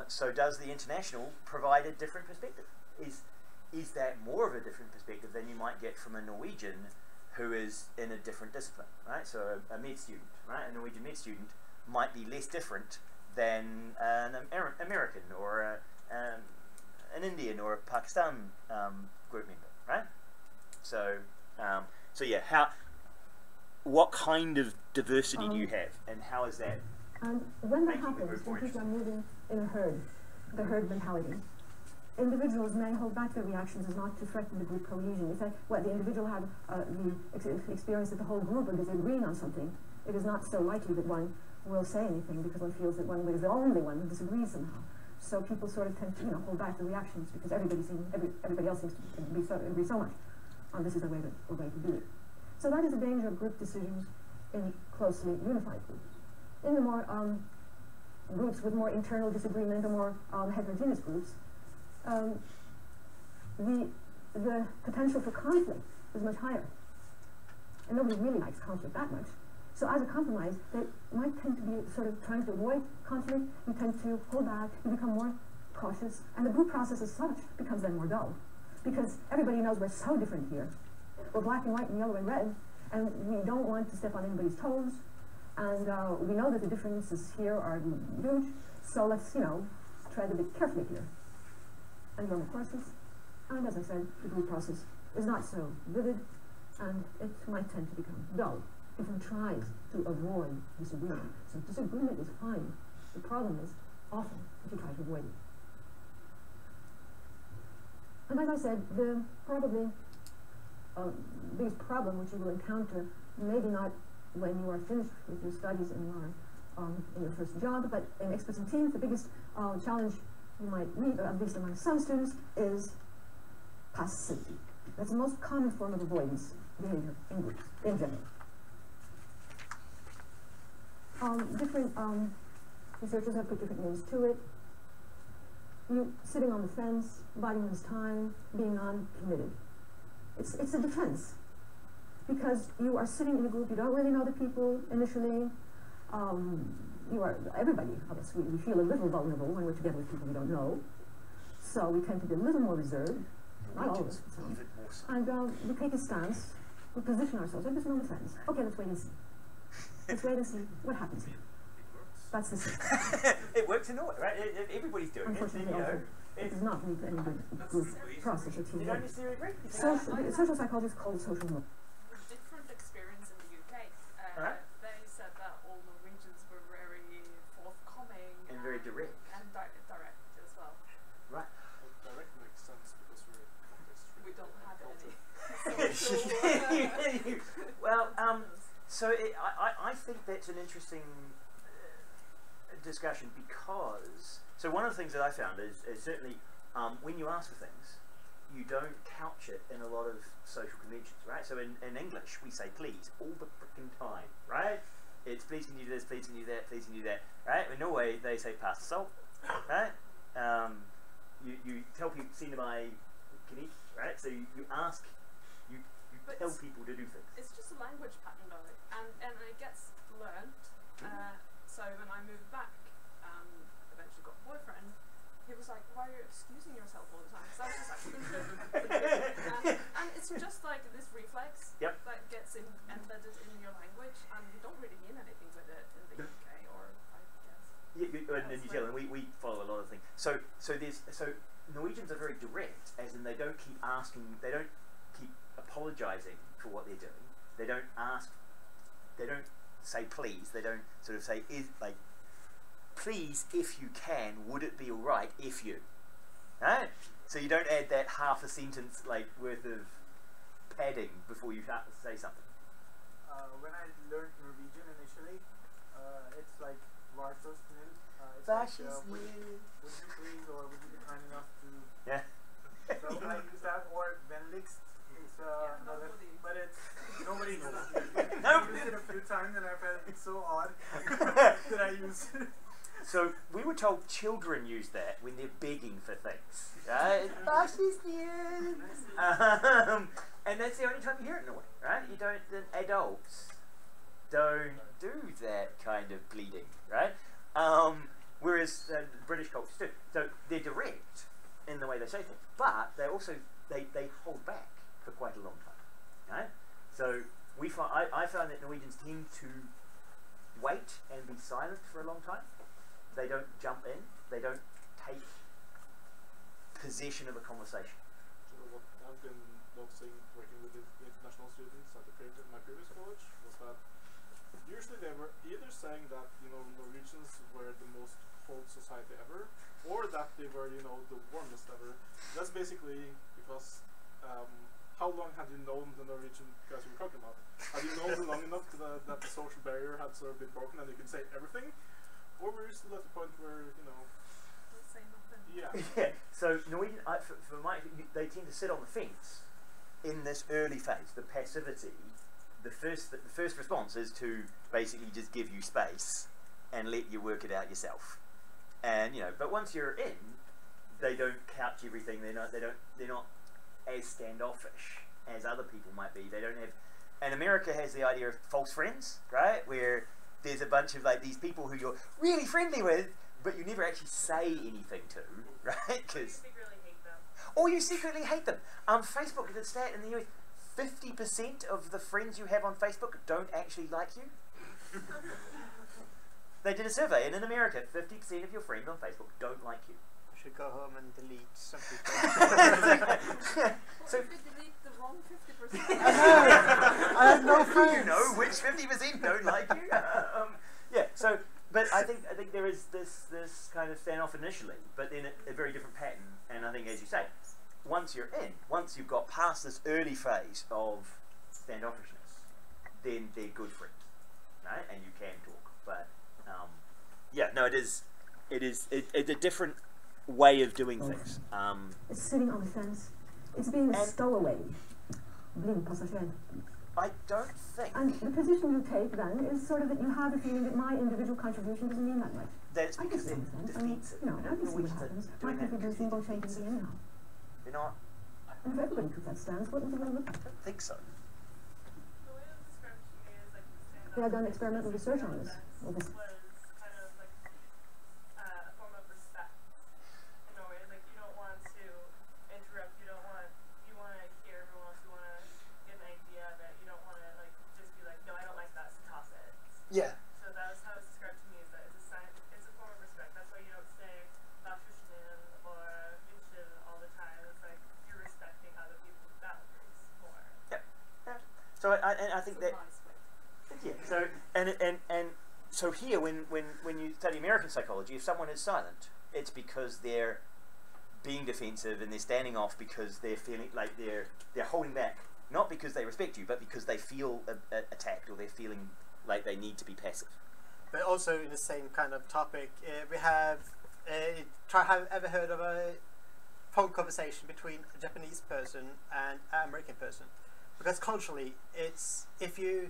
So does the international provide a different perspective? Is that more of a different perspective than you might get from a Norwegian who is in a different discipline, right? So a med student, right? A Norwegian med student might be less different than an American or an Indian or a Pakistan group member, right? So, so yeah, what kind of diversity do you have, and how is that? And when that happens, when people are moving in a herd, the herd mentality, individuals may hold back their reactions as not to threaten the group cohesion. If the individual had the experience that the whole group are disagreeing on something, it is not so likely that one will say anything, because one feels that one is the only one who disagrees somehow. So people sort of tend to, you know, hold back the reactions, because everybody else seems to agree so much. And this is a way to do it. So that is the danger of group decisions in closely unified groups. In the more groups with more internal disagreement, or more heterogeneous groups, the potential for conflict is much higher. And nobody really likes conflict that much. So as a compromise, they might tend to be sort of trying to avoid conflict. You tend to hold back, you become more cautious, and the group process as such becomes then more dull. Because everybody knows we're so different here. We're black and white and yellow and red, and we don't want to step on anybody's toes, and we know that the differences here are huge, so let's, you know, tread a bit carefully here. And normal courses, and as I said, the group process is not so vivid, and it might tend to become dull if one tries to avoid disagreement. So disagreement is fine. The problem is often if you try to avoid it. And as I said, the probably biggest problem which you will encounter, maybe not when you are finished with your studies and you are in your first job, but in experts in teams, the biggest challenge you might meet, or at least among some students, is passivity. That's the most common form of avoidance behavior in groups, in general. Different researchers have put different names to it. You sitting on the fence, biding one's time, being non-committed. It's a defense, because you are sitting in a group, you don't really know the people initially. Everybody of us, we feel a little vulnerable when we're together with people we don't know. So we tend to be a little more reserved, not all of us. And we take a stance, we position ourselves, like this on the fence. Okay, let's wait and see. Let's wait and see what happens here. That's the system. It works in a way, right? Everybody's doing it. Unfortunately, it does not lead to any good group process or team. You don't necessarily agree? Social psychologists call it social movement. Different experience in the UK. They said that all Norwegians were very forthcoming and very direct. And direct as well. Right. Well, direct makes sense because we don't have any. Well, so I think that's an interesting discussion, because one of the things that I found is certainly when you ask for things, you don't couch it in a lot of social conventions, right? So in English we say please all the frickin' time, right? it's please can you do this, please can you do that, please can you do that, right? In Norway they say pass the salt, right? You tell people send them by Knick, right? So you ask, you tell people to do things. It's just a language pattern though, and it gets learned. So when I moved back, eventually got a boyfriend, he was like, why are you excusing yourself all the time? So I was just like, and it's just like this reflex that gets embedded in your language, and you don't really mean anything with it in the UK, or I guess. Yeah, in New Zealand, we follow a lot of things. So Norwegians are very direct, as in they don't keep asking, they don't keep apologising for what they're doing. They don't ask, they don't say please. They don't sort of say please, if you can, would it be alright if you, right? So you don't add that half a sentence worth of padding before you start to say something. When I learned Norwegian initially, it's like "Vær så snill." Would you please, or would you be kind enough to? Yeah. So I use that, or "Vennligst." It's another, but it's nobody knows. I used it a few times, and I felt it's so odd that I use it. So we were told children use that when they're begging for things, right? And that's the only time you hear it in a way, right? You don't. The adults don't do that kind of pleading, right? Whereas British cultures do. So they're direct in the way they say things, but they also they hold back for quite a long time, right? So I found that Norwegians tend to wait and be silent for a long time. They don't jump in. They don't take possession of a conversation. So what I've been noticing working with the international students at my previous college was that usually they were either saying that Norwegians were the most cold society ever, or that they were the warmest ever. That's basically because how long had you known the Norwegian guys we were talking about? Had you known them long enough that the social barrier had sort of been broken and you could say everything? Or were you still at the point where, Let's say nothing. Yeah. Yeah. So Norwegian, they tend to sit on the fence in this early phase, the passivity. The first response is to basically just give you space and let you work it out yourself. And but once you're in, they don't couch everything. They're not as standoffish as other people might be. They don't have. And America has the idea of false friends, right? Where there's a bunch of these people who you're really friendly with, but you never actually say anything to, right? Because or you secretly hate them. Facebook did a stat in the US: 50% of the friends you have on Facebook don't actually like you. They did a survey, and in America, 50% of your friends on Facebook don't like you. I should go home and delete some people. So if you delete the wrong 50%. I have no friends. You know which 50% don't like you. Yeah. So, but I think there is this kind of standoff initially, but then a very different pattern. And I think, as you say, once you've got past this early phase of standoffishness, then they're good friends, right? And you can talk. But it's a different way of doing things. It's sitting on the fence. It's being a stowaway. Blind passager. I don't think. And the position you take then is sort of that you have a feeling that my individual contribution doesn't mean that much. That's I because guess they're it makes sense. defensive. I mean, I can see what happens. My contribution will change anything anyhow. They're not. And if everybody took that stance, what would you look I at? don't think so. The way it was described to me is like stand They had done experimental research on this. Well, this was kind of like a form of respect in Norway. Like you don't want to interrupt. You want to hear everyone else. You want to get an idea of it. You don't want to just be like, no, I don't like that, so toss it. Yeah. So that was how it's described to me. Is that it's a sign. It's a form of respect. That's why you don't say "Varsågod" or "Unnskyld" all the time. It's like you're respecting other people's boundaries more. Yeah. So I think that. Nice way. Yeah. So so here, when you study American psychology, if someone is silent, it's because they're being defensive and they're standing off because they're feeling like they're holding back, not because they respect you, but because they feel attacked or they're feeling like they need to be passive. But also in the same kind of topic, we have have ever heard of a phone conversation between a Japanese person and an American person? Because culturally, it's if you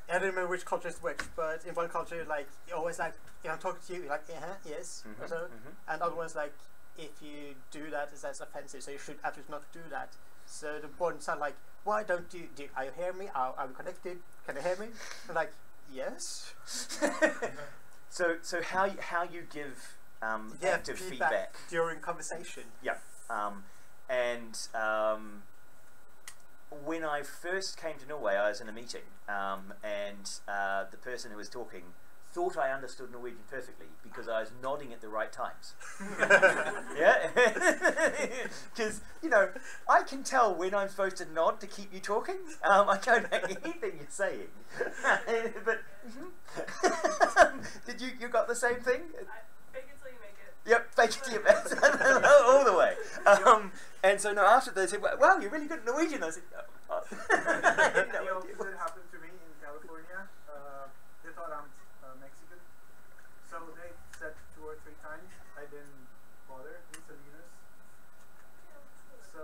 I don't remember which culture is which, but in one culture, like, you always like, if I'm talking to you, you're like, yes, or so. And other ones, like, if you do that, that's offensive, so you should absolutely not do that. So the board sound like, why don't you, are you hear me? Are we connected? Can you hear me? I'm like, yes. So how you give active feedback during conversation. Yeah. When I first came to Norway, I was in a meeting, and the person who was talking thought I understood Norwegian perfectly because I was nodding at the right times. Yeah? Because, you know, I can tell when I'm supposed to nod to keep you talking. I don't know anything you're saying. But, did you got the same thing? Fake it till you make it. Yep, fake it till you make it. All the way. And so, no, after they said, wow, you're really good at Norwegian. I said, oh. The opposite happened to me in California. They thought I'm Mexican. So they said 2 or 3 times. I didn't bother in Salinas. So,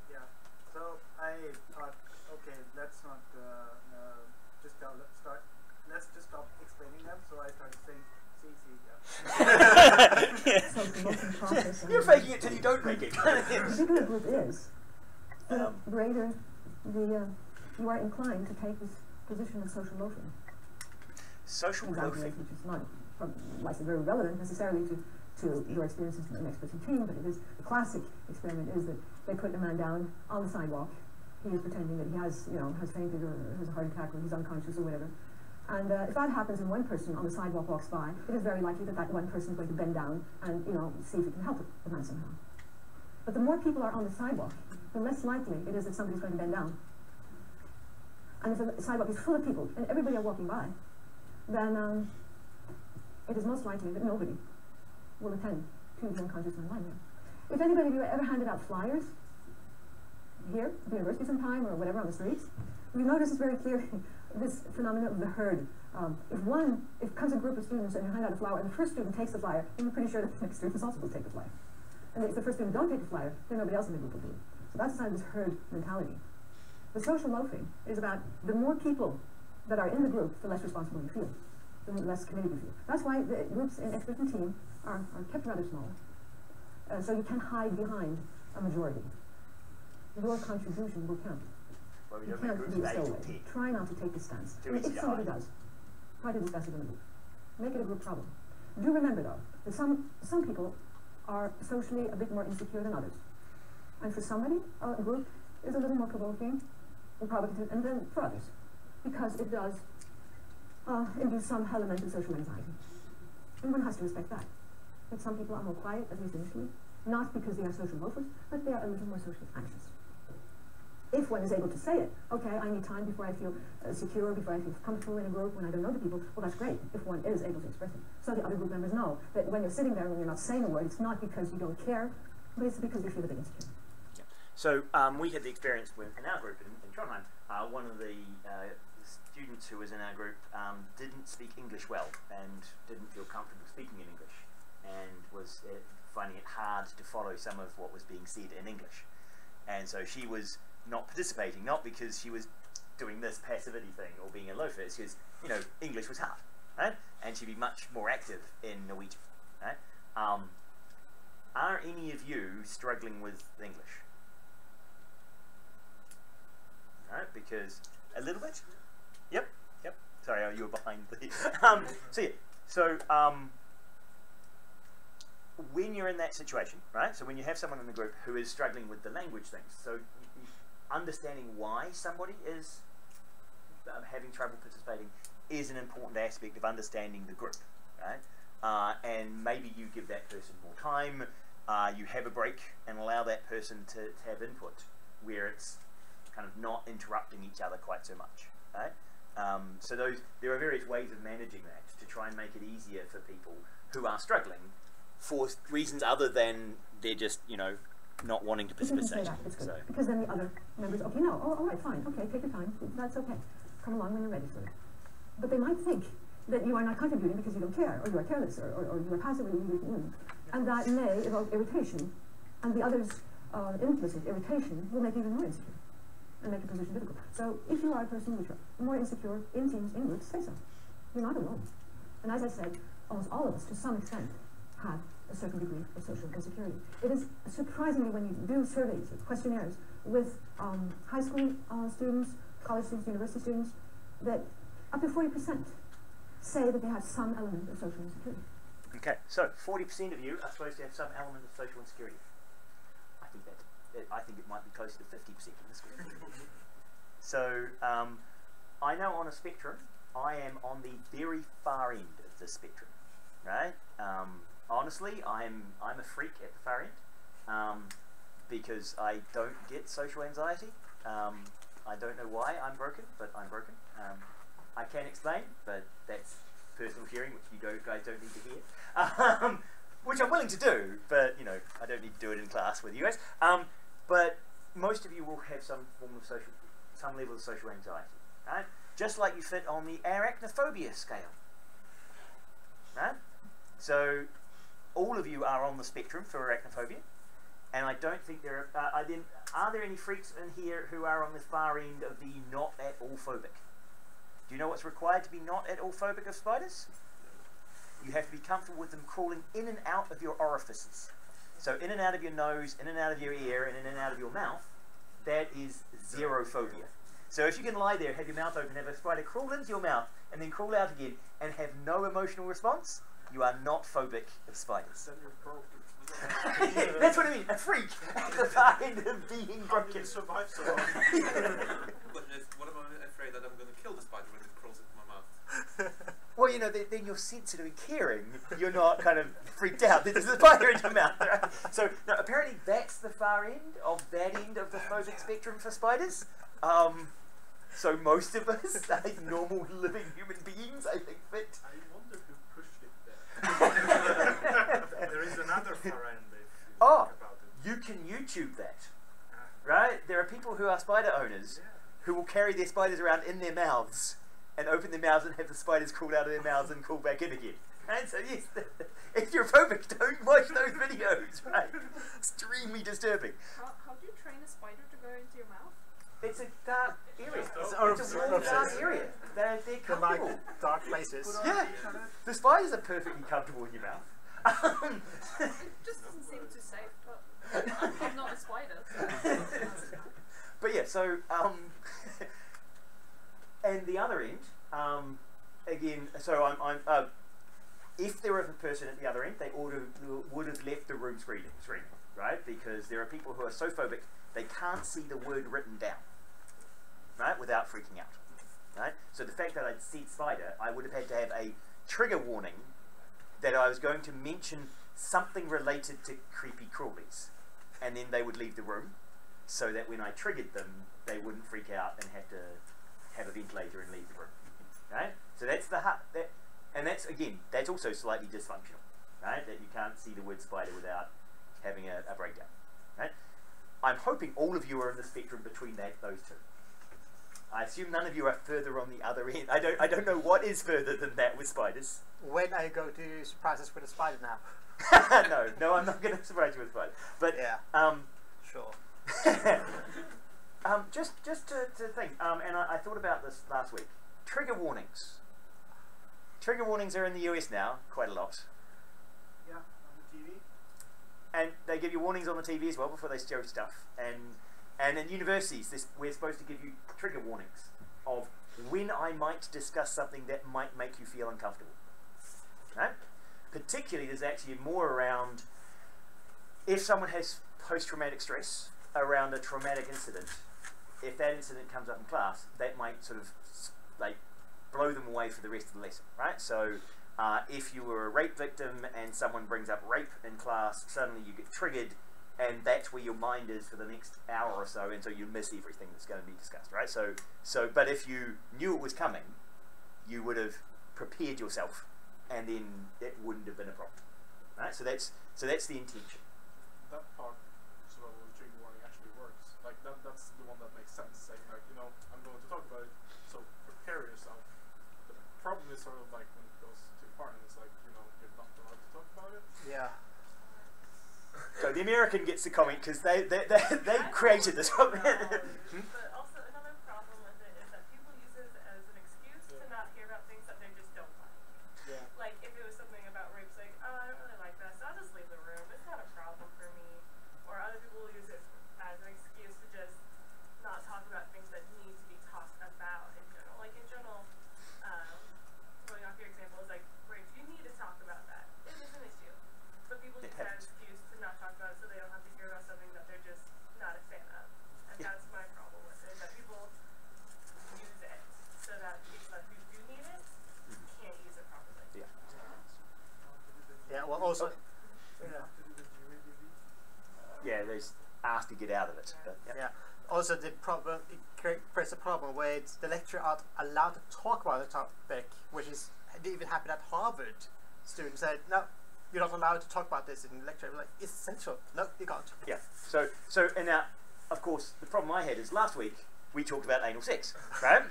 yeah. So I thought, okay, let's not let's just stop explaining them. So I started saying, yeah. You're faking it till you don't make it. The bigger the group is, the greater you are inclined to take this position of social loafing. Social loafing? Which is not very relevant necessarily to your experiences in an experts team, but it is the classic experiment is that they put a man down on the sidewalk. He is pretending that he has fainted or has a heart attack or he's unconscious or whatever. And if that happens and one person on the sidewalk walks by, it is very likely that that one person is going to bend down and, see if he can help the man somehow. But the more people are on the sidewalk, the less likely it is that somebody's going to bend down. And if the sidewalk is full of people and everybody are walking by, then it is most likely that nobody will attend to the unconscious man lying there. If anybody of you ever handed out flyers here at the university sometime or whatever on the streets, you notice it's very clear this phenomenon of the herd. If comes a group of students and you hand out a flower and the first student takes the flyer, then you're pretty sure that the next student is also going to take the flyer. And if the first student don't take the flyer, then nobody else in the group will do it. So that's the sign of this herd mentality. The social loafing is about the more people that are in the group, the less responsible you feel, the less committed you feel. That's why the groups in expert and team are kept rather small. So you can hide behind a majority. Your contribution will count. Well, you can't do it so way. Try not to take the stance. If somebody does, try to discuss it in a group. Make it a group problem. Do remember though, that some people are socially a bit more insecure than others. And for somebody, a group is a little more provoking and provocative than for others. Because it does induce some element of social anxiety. And one has to respect that. That some people are more quiet, at least initially, not because they are social loafers, but they are a little more socially anxious. If one is able to say it, okay, I need time before I feel secure, before I feel comfortable in a group, when I don't know the people, well, that's great, if one is able to express it. So the other group members know that when you're sitting there and you're not saying a word, it's not because you don't care, but it's because you feel a bit insecure. Yeah. So we had the experience in our group in Trondheim. One of the students who was in our group didn't speak English well and didn't feel comfortable speaking in English and was finding it hard to follow some of what was being said in English. And so she was not participating, not because she was doing this passivity thing or being a loafer, it's because, English was hard, right? And she'd be much more active in Norwegian, right? Are any of you struggling with English? Right, because a little bit? Yep. Sorry, you were behind the... when you're in that situation, right? So when you have someone in the group who is struggling with the language things, so understanding why somebody is having trouble participating is an important aspect of understanding the group, right? And maybe you give that person more time, you have a break and allow that person to have input where it's kind of not interrupting each other quite so much, right? So there are various ways of managing that to try and make it easier for people who are struggling for reasons other than they're just, not wanting to participate. So. Because then the other members, okay, no, all right, fine, okay, take your time, that's okay. Come along when you're ready for it. But they might think that you are not contributing because you don't care, or you are careless, or you are passively, and that may evoke irritation, and the other's implicit irritation will make you even more insecure. and make a position difficult. So if you are a person who's more insecure in teams, in groups, say so. You're not alone. And as I said, almost all of us, to some extent, have a certain degree of social insecurity. It is surprisingly when you do surveys, questionnaires, with high school students, college students, university students, that up to 40% say that they have some element of social insecurity. Okay, so 40% of you are supposed to have some element of social insecurity. I think it might be closer to 50% in this group. So I know on a spectrum, I am on the very far end of the spectrum, right? Honestly, I'm a freak at the far end because I don't get social anxiety. I don't know why I'm broken, but I'm broken. I can explain, but that's personal sharing, which you guys don't need to hear. Which I'm willing to do, but you know, I don't need to do it in class with you guys. But most of you will have some level of social anxiety, right? Just like you fit on the arachnophobia scale, right? So all of you are on the spectrum for arachnophobia, and I don't think there are. Are there any freaks in here who are on the far end of the not at all phobic? Do you know what's required to be not at all phobic of spiders? You have to be comfortable with them crawling in and out of your orifices. So in and out of your nose, in and out of your ear, and in and out of your mouth. That is zero phobia. So if you can lie there, have your mouth open, have a spider crawl into your mouth, and then crawl out again, and have no emotional response, you are not phobic of spiders. That's what I mean, a freak at the far end of being broken. Survive so long. What am I afraid that I'm going to kill the spider when it crawls into my mouth? Well, you know, then you're sensitive and caring. You're not kind of freaked out. There's a spider in your mouth, right? So, no, apparently that's the far end of that end of the phobic spectrum for spiders. So most of us, like normal living human beings, I think fit. I wonder who pushed it there. There is another far end if you think about it. You can YouTube that, right? There are people who are spider owners who will carry their spiders around in their mouths and open their mouths and have the spiders crawl out of their mouths and crawl back in again. And so yes, if you're phobic, don't watch those videos, right? Extremely disturbing. How do you train a spider to go into your mouth? It's a dark area. It's a warm, dark area. They're comfortable. Like dark places. Yeah. The spiders are perfectly comfortable in your mouth. It just doesn't seem too safe, but I'm not a spider. So but yeah, so and the other end, again, so I'm if there was a person at the other end, they would have left the room screaming, right? Because there are people who are so phobic they can't see the word written down, right, without freaking out, right? So the fact that I'd said spider, I would have had to have a trigger warning that I was going to mention something related to creepy crawlies, and then they would leave the room, so that when I triggered them, they wouldn't freak out and have to have a ventilator and leave the room, right? So that's and that's, again, that's also slightly dysfunctional, right? That you can't see the word spider without having a breakdown, right? I'm hoping all of you are in the spectrum between those two. I assume none of you are further on the other end. I don't know what is further than that with spiders. When I go to surprise us with a spider now. no, I'm not going to surprise you with a spider. But yeah, sure. Just to think, and I thought about this last week. Trigger warnings. Trigger warnings are in the US now, quite a lot. Yeah, on the TV. And they give you warnings on the TV as well before they show stuff. And in universities, we're supposed to give you trigger warnings of when I might discuss something that might make you feel uncomfortable. Right? Particularly, there's actually more around if someone has post-traumatic stress around a traumatic incident. If that incident comes up in class, that might sort of like blow them away for the rest of the lesson, right? So if you were a rape victim and someone brings up rape in class, suddenly you get triggered, and that's where your mind is for the next hour or so, and so you miss everything that's going to be discussed, right? But if you knew it was coming, you would have prepared yourself, and then it wouldn't have been a problem, right? So that's the intention. That part, so the trigger warning actually works. Like that's the one that makes sense. Saying like, you know, I'm going to talk about it, so prepare yourself. The problem is sort of like when it goes too far, and it's like, you know, you're not allowed to talk about it. Yeah. So the American gets the comment because they created this. But also also, yeah, they're asked to get out of it. But, yeah. Also, the problem it creates a problem where the lecturer aren't allowed to talk about the topic, which is it even happened at Harvard. Students said, "No, you're not allowed to talk about this in the lecture." We're like, it's essential. No, you can't. Yeah. So and now, of course, the problem I had is last week we talked about anal sex, right?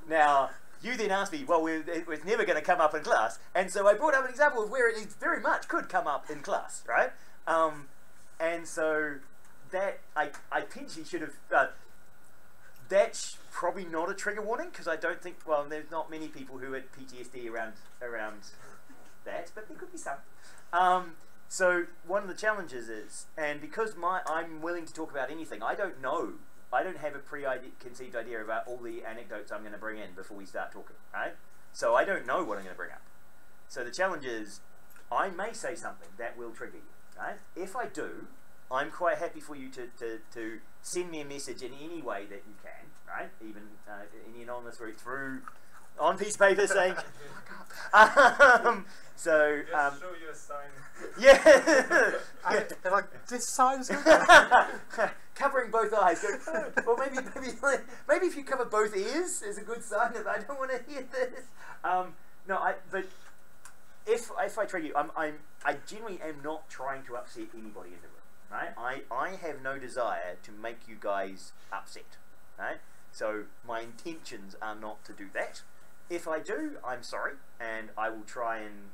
Now, you then asked me, well, it was never going to come up in class, and so I brought up an example of where it very much could come up in class, right? And so that I potentially should have. That's probably not a trigger warning because I don't think. Well, there's not many people who had PTSD around that, but there could be some. So one of the challenges is, and because I'm willing to talk about anything, I don't know. I don't have a preconceived idea about all the anecdotes I'm going to bring in before we start talking, right? So I don't know what I'm going to bring up. So the challenge is, I may say something that will trigger you, right? If I do, I'm quite happy for you to send me a message in any way that you can, right? Even any anonymous route through on piece of paper saying, so just show you a sign. Yeah. They're like, this sign is good. Covering both eyes. Go, oh, or maybe if you cover both ears is a good sign that I don't want to hear this. But if I trigger you, I genuinely am not trying to upset anybody in the room, right? I have no desire to make you guys upset, right? So my intentions are not to do that. If I do, I'm sorry, and I will try and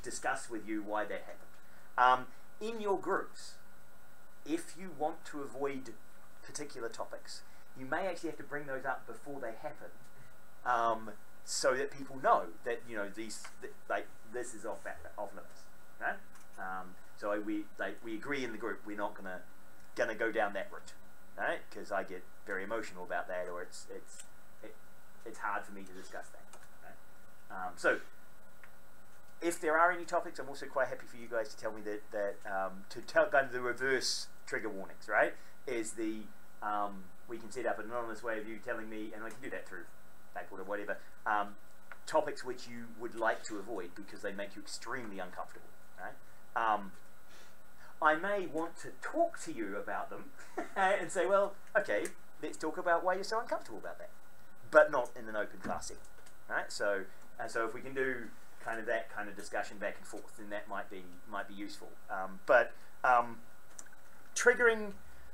discuss with you why that happened. In your groups, if you want to avoid particular topics, you may actually have to bring those up before they happen, so that people know that this is off limits, right? So we agree in the group we're not gonna go down that route, right? Because I get very emotional about that, or it's hard for me to discuss that, right? So if there are any topics, I'm also quite happy for you guys to tell me that to tell kind of the reverse trigger warnings, right? Is the we can set up an anonymous way of you telling me, and I can do that through Blackboard or whatever, topics which you would like to avoid because they make you extremely uncomfortable, right? I may want to talk to you about them and say, well, okay, let's talk about why you're so uncomfortable about that, but not in an open class setting, right? So if we can do kind of that kind of discussion back and forth, then that might be useful.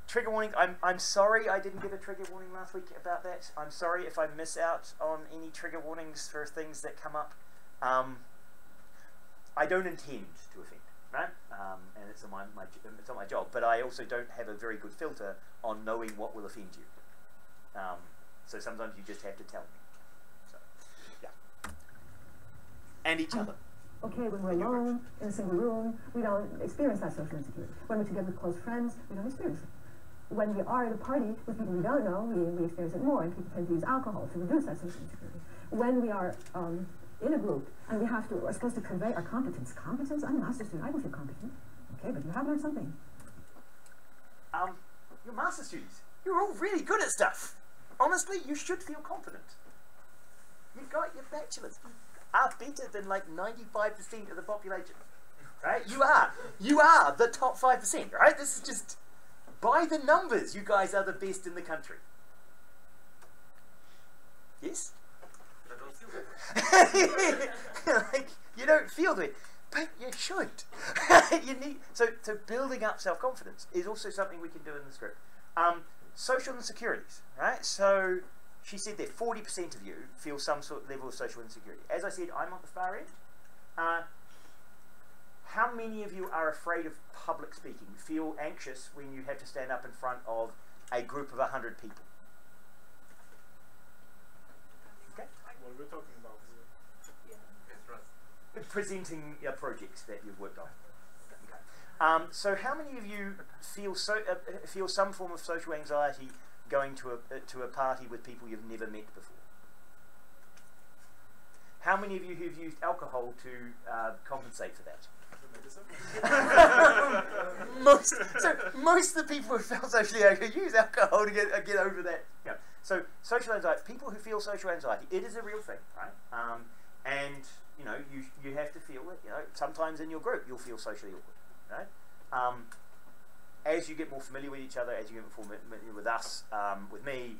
Trigger warning. I'm sorry I didn't give a trigger warning last week about that. I'm sorry if I miss out on any trigger warnings for things that come up. I don't intend to offend, right? And it's not my job. But I also don't have a very good filter on knowing what will offend you. So sometimes you just have to tell me. So, yeah. And each other. Okay, when we're alone in a single room, we don't experience that social insecurity. When we're together with close friends, we don't experience it. When we are at a party with people we don't know, we experience it more, and people tend to use alcohol to reduce that social insecurity. When we are in a group and we're supposed to convey our competence. Competence? I'm a master's student. I don't feel competent. Okay, but you have learned something. You're master's students. You're all really good at stuff. Honestly, you should feel confident. You've got your bachelor's. Are better than like 95% of the population, right? You are the top 5%, right? This is just, by the numbers, you guys are the best in the country. Yes? I don't feel that. Like, you don't feel it, but you should. You need, so building up self-confidence is also something we can do in the script. Social insecurities, right? So she said that 40% of you feel some sort of level of social insecurity. As I said, I'm on the far end. How many of you are afraid of public speaking? Feel anxious when you have to stand up in front of a group of 100 people? Okay. What are we talking about? It's right. Presenting your projects that you've worked on. Okay. So how many of you feel some form of social anxiety going to a party with people you've never met before? How many of you who've used alcohol to compensate for that? most of the people who feel socially anxious use alcohol to get over that. You know. So social anxiety, people who feel social anxiety, it is a real thing, right? And you know, you have to feel it. You know, sometimes in your group you'll feel socially awkward, right? As you get more familiar with each other, as you get more familiar with us, with me,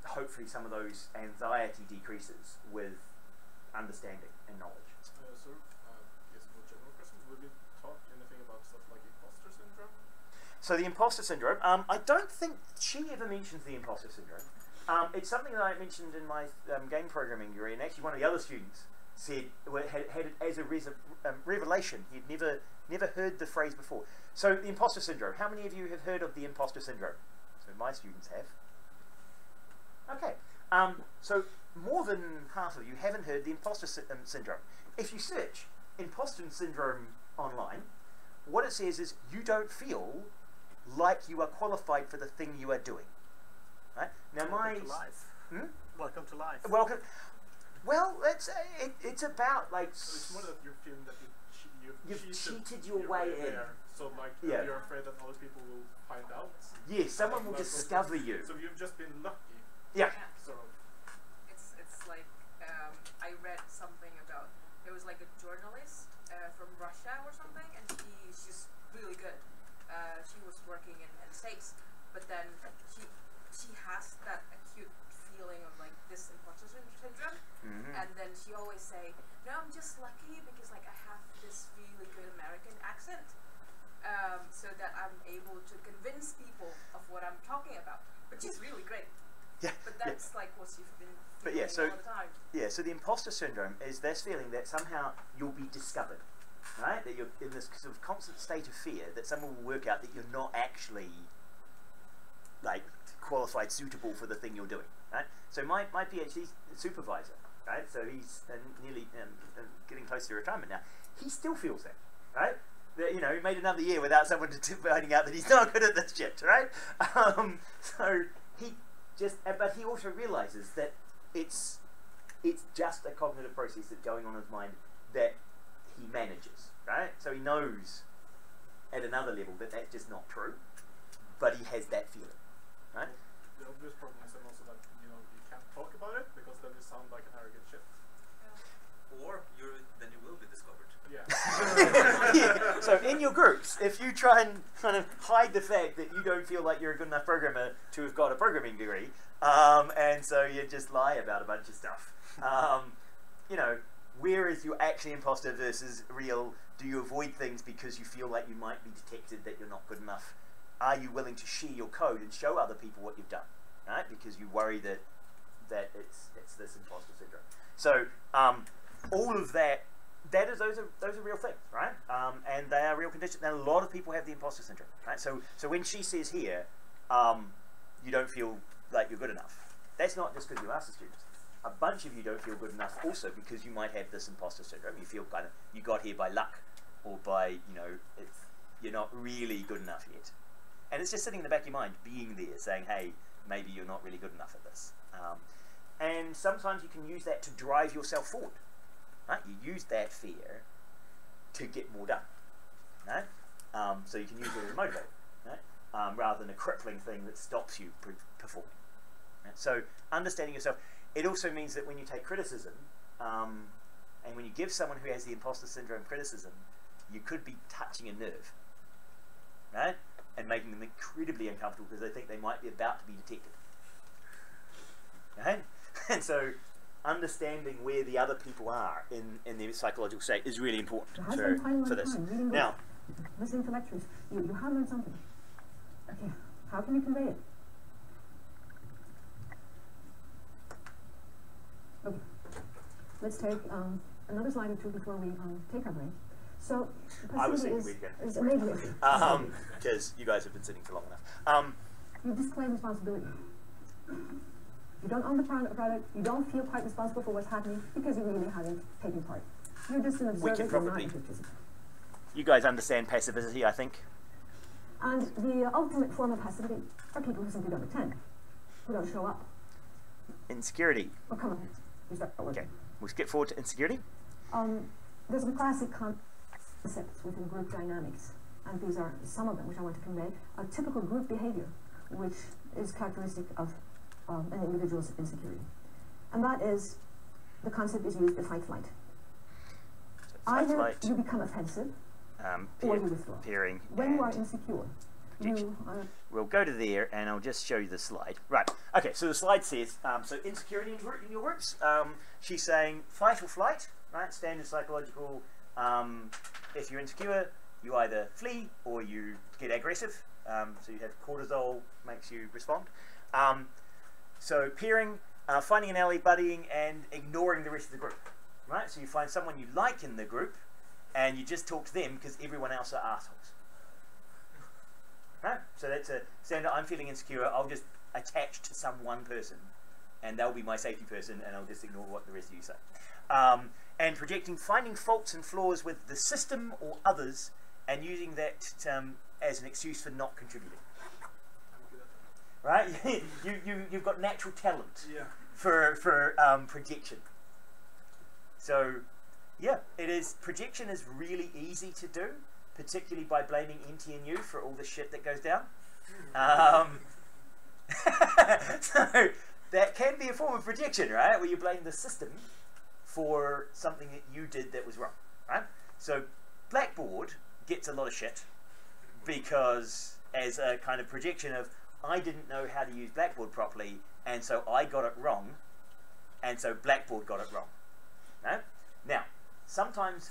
hopefully some of those anxiety decreases with understanding and knowledge. So, yes, more general question. Will you talk anything about stuff like imposter syndrome? So the imposter syndrome, I don't think she ever mentions the imposter syndrome. It's something that I mentioned in my game programming degree, and actually one of the other students said had it as a revelation. He'd never heard the phrase before. So the imposter syndrome. How many of you have heard of the imposter syndrome? So my students have. Okay. So more than half of you haven't heard the imposter syndrome. If you search imposter syndrome online, what it says is you don't feel like you are qualified for the thing you are doing. Right? Now Welcome to life. Welcome to life. Welcome. Well, it's about like. So it's more that you're feeling that you've cheated your way in. There. So like Yeah. you're afraid that other people will find out. Yes, someone will That's discover you. So you've just been lucky. Yeah. Sort of. It's like I read something about there was like a journalist from Russia or something, and she's really good. She was working in States, but then she has that acute feeling of like this imposter syndrome, and then she always say, "No, I'm just lucky because like I have this really good American accent, so that I'm able to convince people of what I'm talking about," which is really great. Yeah. But that's like what you've been But feeling yeah, so all the time. yeah, so the imposter syndrome is this feeling that somehow you'll be discovered, right? That you're in this sort of constant state of fear that someone will work out that you're not actually like qualified, suitable for the thing you're doing, right? So my PhD supervisor, right? So he's nearly getting close to retirement now. He still feels that, right? That, you know, he made another year without someone finding out that he's not good at this shit, right? So he just, but he also realizes that it's just a cognitive process that's going on in his mind that he manages, right? So he knows at another level that that's just not true, but he has that feeling, right? The obvious problem is then also that you can't talk about it because then you sound like an arrogant shit. Or then you will be discovered. Yeah. Yeah. So in your groups, if you try and kind of hide the fact that you don't feel like you're a good enough programmer to have got a programming degree, and so you just lie about a bunch of stuff, you know, where is your actually imposter versus real? Do you avoid things because you feel like you might be detected that you're not good enough? Are you willing to share your code and show other people what you've done, right? Because you worry that it's this imposter syndrome. So all of that. Those are real things, right? And they are real conditions. And a lot of people have the imposter syndrome, right? So when she says here, you don't feel like you're good enough, that's not just because you ask the students. A bunch of you don't feel good enough also because you might have this imposter syndrome. You feel kind of, you got here by luck or by, you're not really good enough yet. And it's just sitting in the back of your mind, being there, saying, hey, maybe you're not really good enough at this. And sometimes you can use that to drive yourself forward. Right? You use that fear to get more done, right? So you can use it as a motivator, right? Rather than a crippling thing that stops you performing. Right? So understanding yourself, it also means that when you take criticism, and when you give someone who has the imposter syndrome criticism, you could be touching a nerve, right? And making them incredibly uncomfortable because they think they might be about to be detected, right? And so understanding where the other people are in their psychological state is really important for this. Now, listening to lectures, you have learned something. Okay, how can you convey it? Okay, let's take another slide or two before we take our break. So, I was thinking we'd get because you guys have been sitting for long enough. You disclaim responsibility. You don't own the product, you don't feel quite responsible for what's happening because you really haven't taken part. You're just an observer, you're not a participant. You guys understand passivity, I think? And the ultimate form of passivity are people who simply don't attend, who don't show up. Insecurity. Well, come on, we start working. Okay, we'll skip forward to insecurity. There's some classic concepts within group dynamics, and these are some of them which I want to convey. A typical group behavior, which is characteristic of an individual's insecurity. And that is, the concept is used, the fight-flight. Either flight, you become offensive or you withdraw. peering. When you are insecure, projection. you are We'll go to there, and I'll just show you the slide. Right. Okay. So the slide says, so insecurity in your groups. She's saying fight or flight. Right. Standard psychological. If you're insecure, you either flee or you get aggressive. So you have cortisol makes you respond. So peering, finding an ally, buddying, and ignoring the rest of the group. Right. So you find someone you like in the group, and you just talk to them because everyone else are assholes. Right? So that's a standard. I'm feeling insecure. I'll just attach to some one person, and they'll be my safety person, and I'll just ignore what the rest of you say. And projecting, finding faults and flaws with the system or others, and using that as an excuse for not contributing. Right? You've got natural talent for projection. So yeah, it is. Projection is really easy to do, particularly by blaming NT and you for all the shit that goes down. So that can be a form of projection, right? Where you blame the system for something that you did that was wrong, right? So Blackboard gets a lot of shit because as a kind of projection of, I didn't know how to use Blackboard properly, and so I got it wrong, and so Blackboard got it wrong. Right? Now, sometimes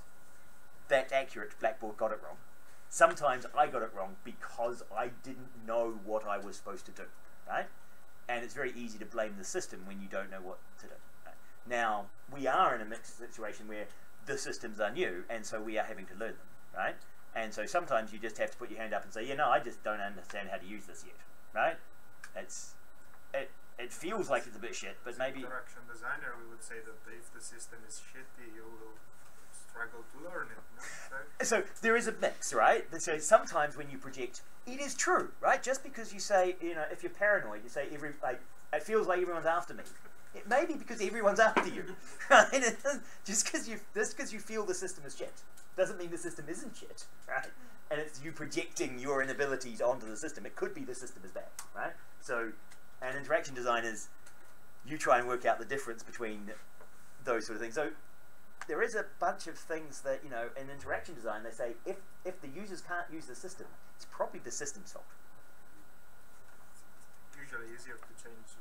that's accurate, Blackboard got it wrong. Sometimes I got it wrong because I didn't know what I was supposed to do, right? And it's very easy to blame the system when you don't know what to do. Right? Now, we are in a mixed situation where the systems are new, and so we are having to learn them, right? And so sometimes you just have to put your hand up and say, no, I just don't understand how to use this yet, right? It feels like it's a bit shit, but maybe... As an interaction designer, we would say that if the system is shitty, you will struggle to learn it. No? So there is a mix, right? So sometimes when you project, it is true, right? Just because you say, if you're paranoid, you say it feels like everyone's after me. It may be because everyone's after you, right? Just because you feel the system is shit doesn't mean the system isn't shit, right? And it's you projecting your inabilities onto the system. It could be the system is bad, right? So, and interaction design is you try and work out the difference between those sort of things. So there is a bunch of things that, in interaction design, they say if the users can't use the system, it's probably the system's fault. Usually easier to change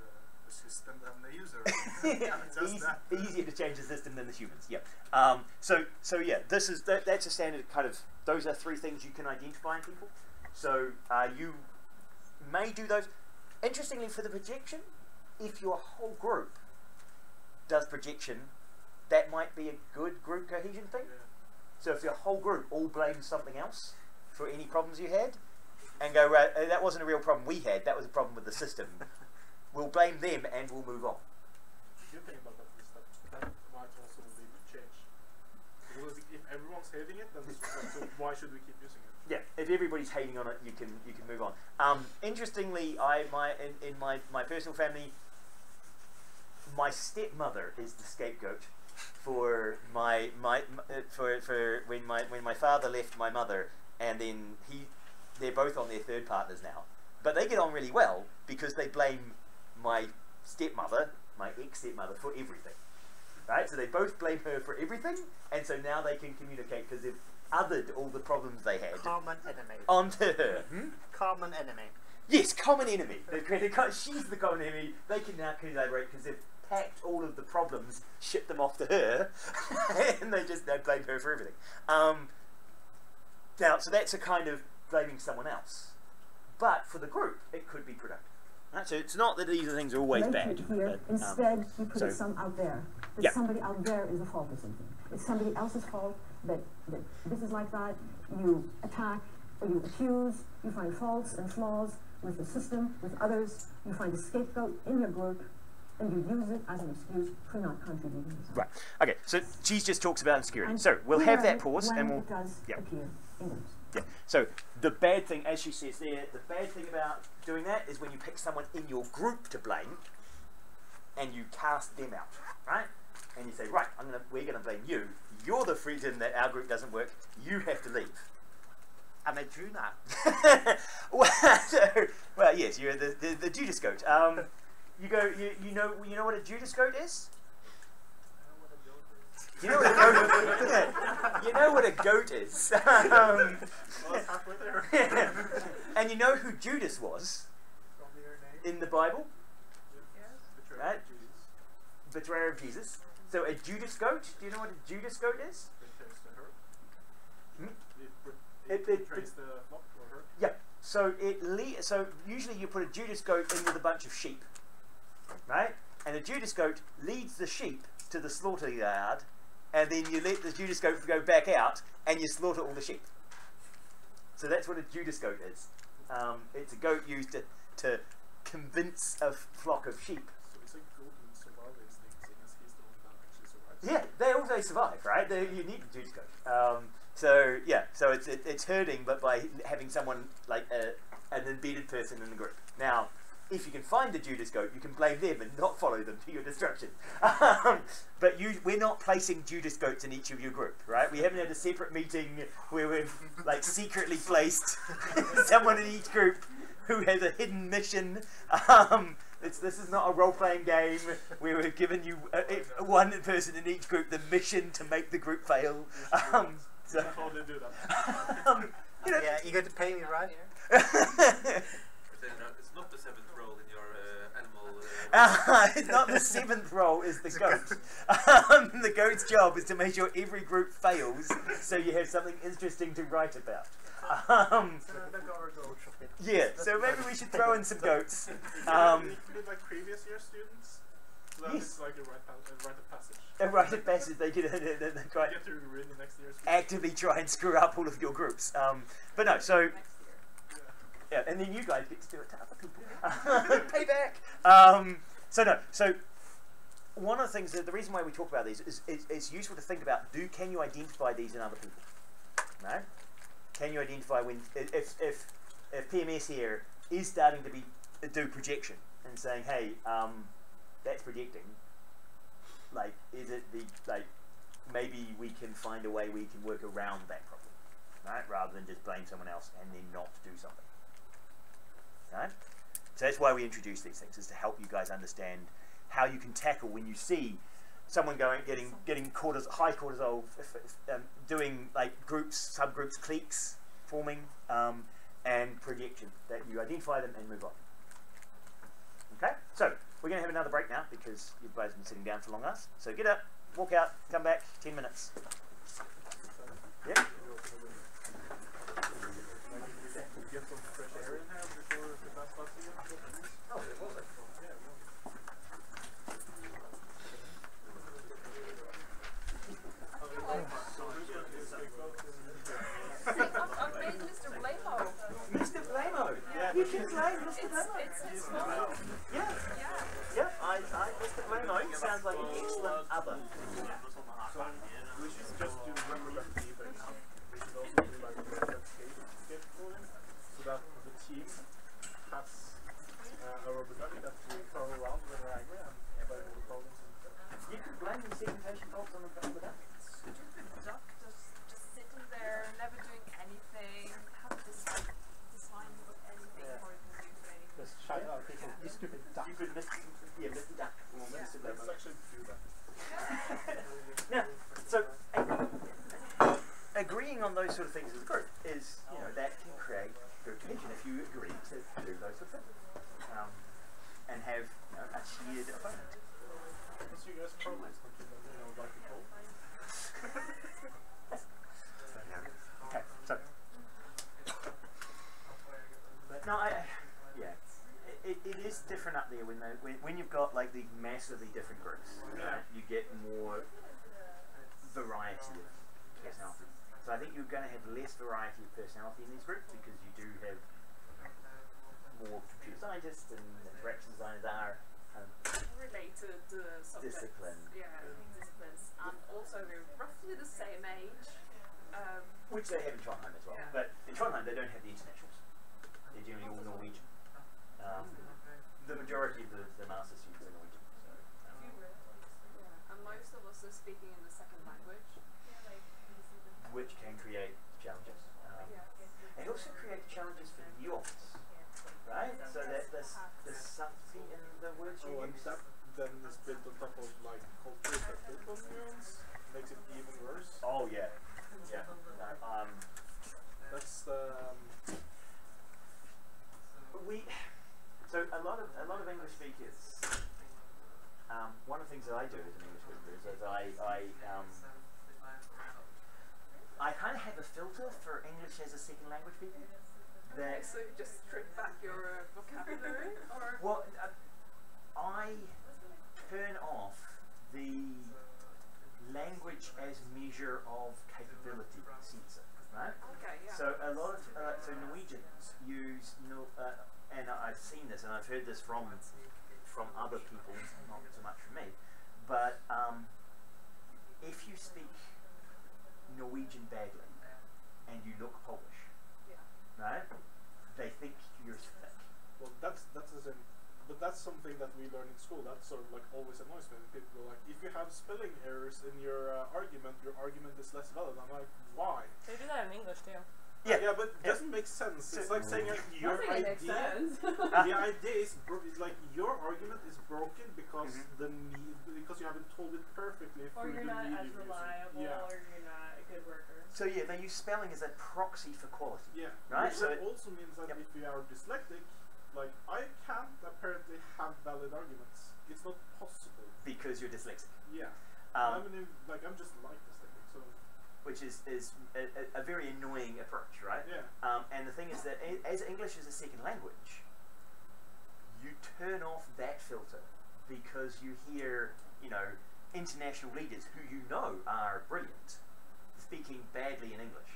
the system than the user. Easier to change the system than the humans. Yeah. So yeah, that's a standard kind of. Those are three things you can identify in people. So you may do those. Interestingly, for the projection, if your whole group does projection, that might be a good group cohesion thing. Yeah. So if your whole group all blames something else for any problems you had, and go, right, that wasn't a real problem we had, that was a problem with the system. We'll blame them and we'll move on. The good thing about that is that might also lead to change. Because if everyone's hating it, then so why should we keep using it? Yeah, if everybody's hating on it, you can move on. Interestingly, in my personal family, my stepmother is the scapegoat for for when my father left my mother, and then they're both on their third partners now, but they get on really well because they blame my stepmother, my ex-stepmother, for everything, right? So they both blame her for everything, and so now they can communicate because they've othered all the problems they had Common enemy. onto her. Common enemy. Yes, common enemy. She's the common enemy. They can now collaborate because they've packed all of the problems, shipped them off to her, and they blame her for everything. Now, so that's a kind of blaming someone else. But for the group, it could be productive. Right? So it's not that these things are always bad. Here, but, instead, you put some out there. That somebody out there is the fault of something. It's somebody else's fault that this is like that. You attack or you accuse. You find faults and flaws with the system, with others. You find a scapegoat in your group, and you use it as an excuse for not contributing. Right. Okay. So she just talks about insecurity. So we'll have that pause, and we'll. It does appear in groups. Yeah. So the bad thing, as she says there, the bad thing about doing that is when you pick someone in your group to blame, and you cast them out, right? And you say, right, we're gonna blame you. You're the reason that our group doesn't work. You have to leave. I'm a Juna. Well, yes, you're the Judas goat. You know what a Judas goat is? I know what a joke is. You know what a goat is? Yeah. you know what a goat is. Well, it's halfway there. And you know who Judas was Probably her name. in the Bible? Betrayal Right. of Jesus. Betrayer of Jesus. So a Judas goat, do you know what a Judas goat is? Betrays the herd. Hmm? It It- betrays the flock or herd. Yeah. So so usually you put a Judas goat in with a bunch of sheep, right? And a Judas goat leads the sheep to the slaughter yard, and then you let the Judas goat go back out, and you slaughter all the sheep. So that's what a Judas goat is. It's a goat used to convince a flock of sheep. So it's a golden survival instinct, seeing as he's the one that actually survives. Yeah, they also survive, right? You need the Judas goat. So yeah, so it's herding, but by having someone like an embedded person in the group. Now, if you can find the Judas goat, you can blame them and not follow them to your destruction. But we're not placing Judas goats in each of your group, right? We haven't had a separate meeting where we've like secretly placed someone in each group who has a hidden mission. This is not a role-playing game where we've given you one person in each group the mission to make the group fail. So, That's how they do that. you know, Yeah, you got to pay me, right? It's not the seventh role in your animal. it's not the seventh role is the goat. The goat's job is to make sure every group fails, so you have something interesting to write about. The cover goat. Yeah, so maybe we should throw in some goats. You can include like previous year students. So that Yes. is like a rite of passage. A rite of passage, they get quite You get to read the next year's students. actively try and screw up all of your groups. But no, so Next year. yeah, and then you guys get to do it to other people. Payback. So one of the things, the reason why we talk about these is it's useful to think about. Can you identify these in other people? No. Can you identify when if PMS here is starting to do projection and saying, hey, that's projecting. Like, is it maybe we can find a way we can work around that problem, right? Rather than just blame someone else and then not do something. Right? So that's why we introduce these things, is to help you guys understand how you can tackle when you see someone getting high cortisol, doing like groups, subgroups, cliques forming, and projection, that you identify them and move on. Okay, so we're going to have another break now because you guys have been sitting down for long enough. So get up, walk out, come back, 10 minutes. Yeah. Get some fresh air in here before the class starts again. Oh, it was it? I've made Mr. Blamo. Mr. Blamo. Yeah, You can blame Mr. Blamo. It's his fault. Yeah. Yeah. Yeah, Mr. Blamo sounds like an excellent other. So we should just do one feedback now. We should also do like a escape recording so that the team has a rubber duck that we throw around when we're angry and play all the problems and stuff. You could blame the segmentation faults on the that. Stupid duck just sitting there, never doing anything. Have this like design of anything for it to do anything. Just shout out people, you stupid duck. You could Mr. Duck or Mr. Let's Blamo. actually do that. Now, so agreeing on those sort of things as a group is, that can create group connection if you agree to do those sort of things, and have a shared opponent. Because you guys probably like the call. Okay, so no, it is different up there when you've got like these massively different groups. Right? You get more variety of personality. So I think you're going to have less variety of personality in these groups because you do have more computer scientists and interaction designers are Related subjects. discipline. Yeah, disciplines. And also they're roughly the same age. Which they have in Trondheim as well. Yeah. But in Trondheim they don't have the internationals. They're generally all Norwegian. The majority of the master students are Norwegian. So, Yeah, and most of us are speaking in the second language. which can create challenges. And also create challenges for nuance. Right? So that there's something in the words you And use. that then is built on top of like cultures that build on nuance, makes it even worse. Oh yeah. English speakers, one of the things that I do as an English speaker is I kind of have a filter for English as a second language people. Okay, so you just strip back your vocabulary, or Well, I turn off the language as measure of capability sensor, right? okay, yeah. So a lot of Norwegians use and I've seen this and I've heard this from other people, not so much from me, but if you speak Norwegian badly and you look Polish, Yeah. right? They think you're thick. Well, that's the thing. But that's something that we learn in school. That sort of like always annoys me. People go like, if you have spelling errors in your argument is less valid. I'm like, why? They do that in English too. Yeah, But it doesn't make sense. It's like saying your I think it makes idea. sense. The idea is like your argument is broken because because you haven't told it perfectly. Or through you're the not as medium reliable, using. or you're not a good worker. So yeah, they use spelling as a proxy for quality. Yeah. Right, Which so it- also means that if you are dyslexic, like I can't apparently have valid arguments. It's not possible. Because you're dyslexic. Yeah. Um, I'm just like dyslexic, so which is a very annoying approach, right? yeah. And the thing is that as English is a second language, you turn off that filter because you hear, international leaders who you know are brilliant speaking badly in English,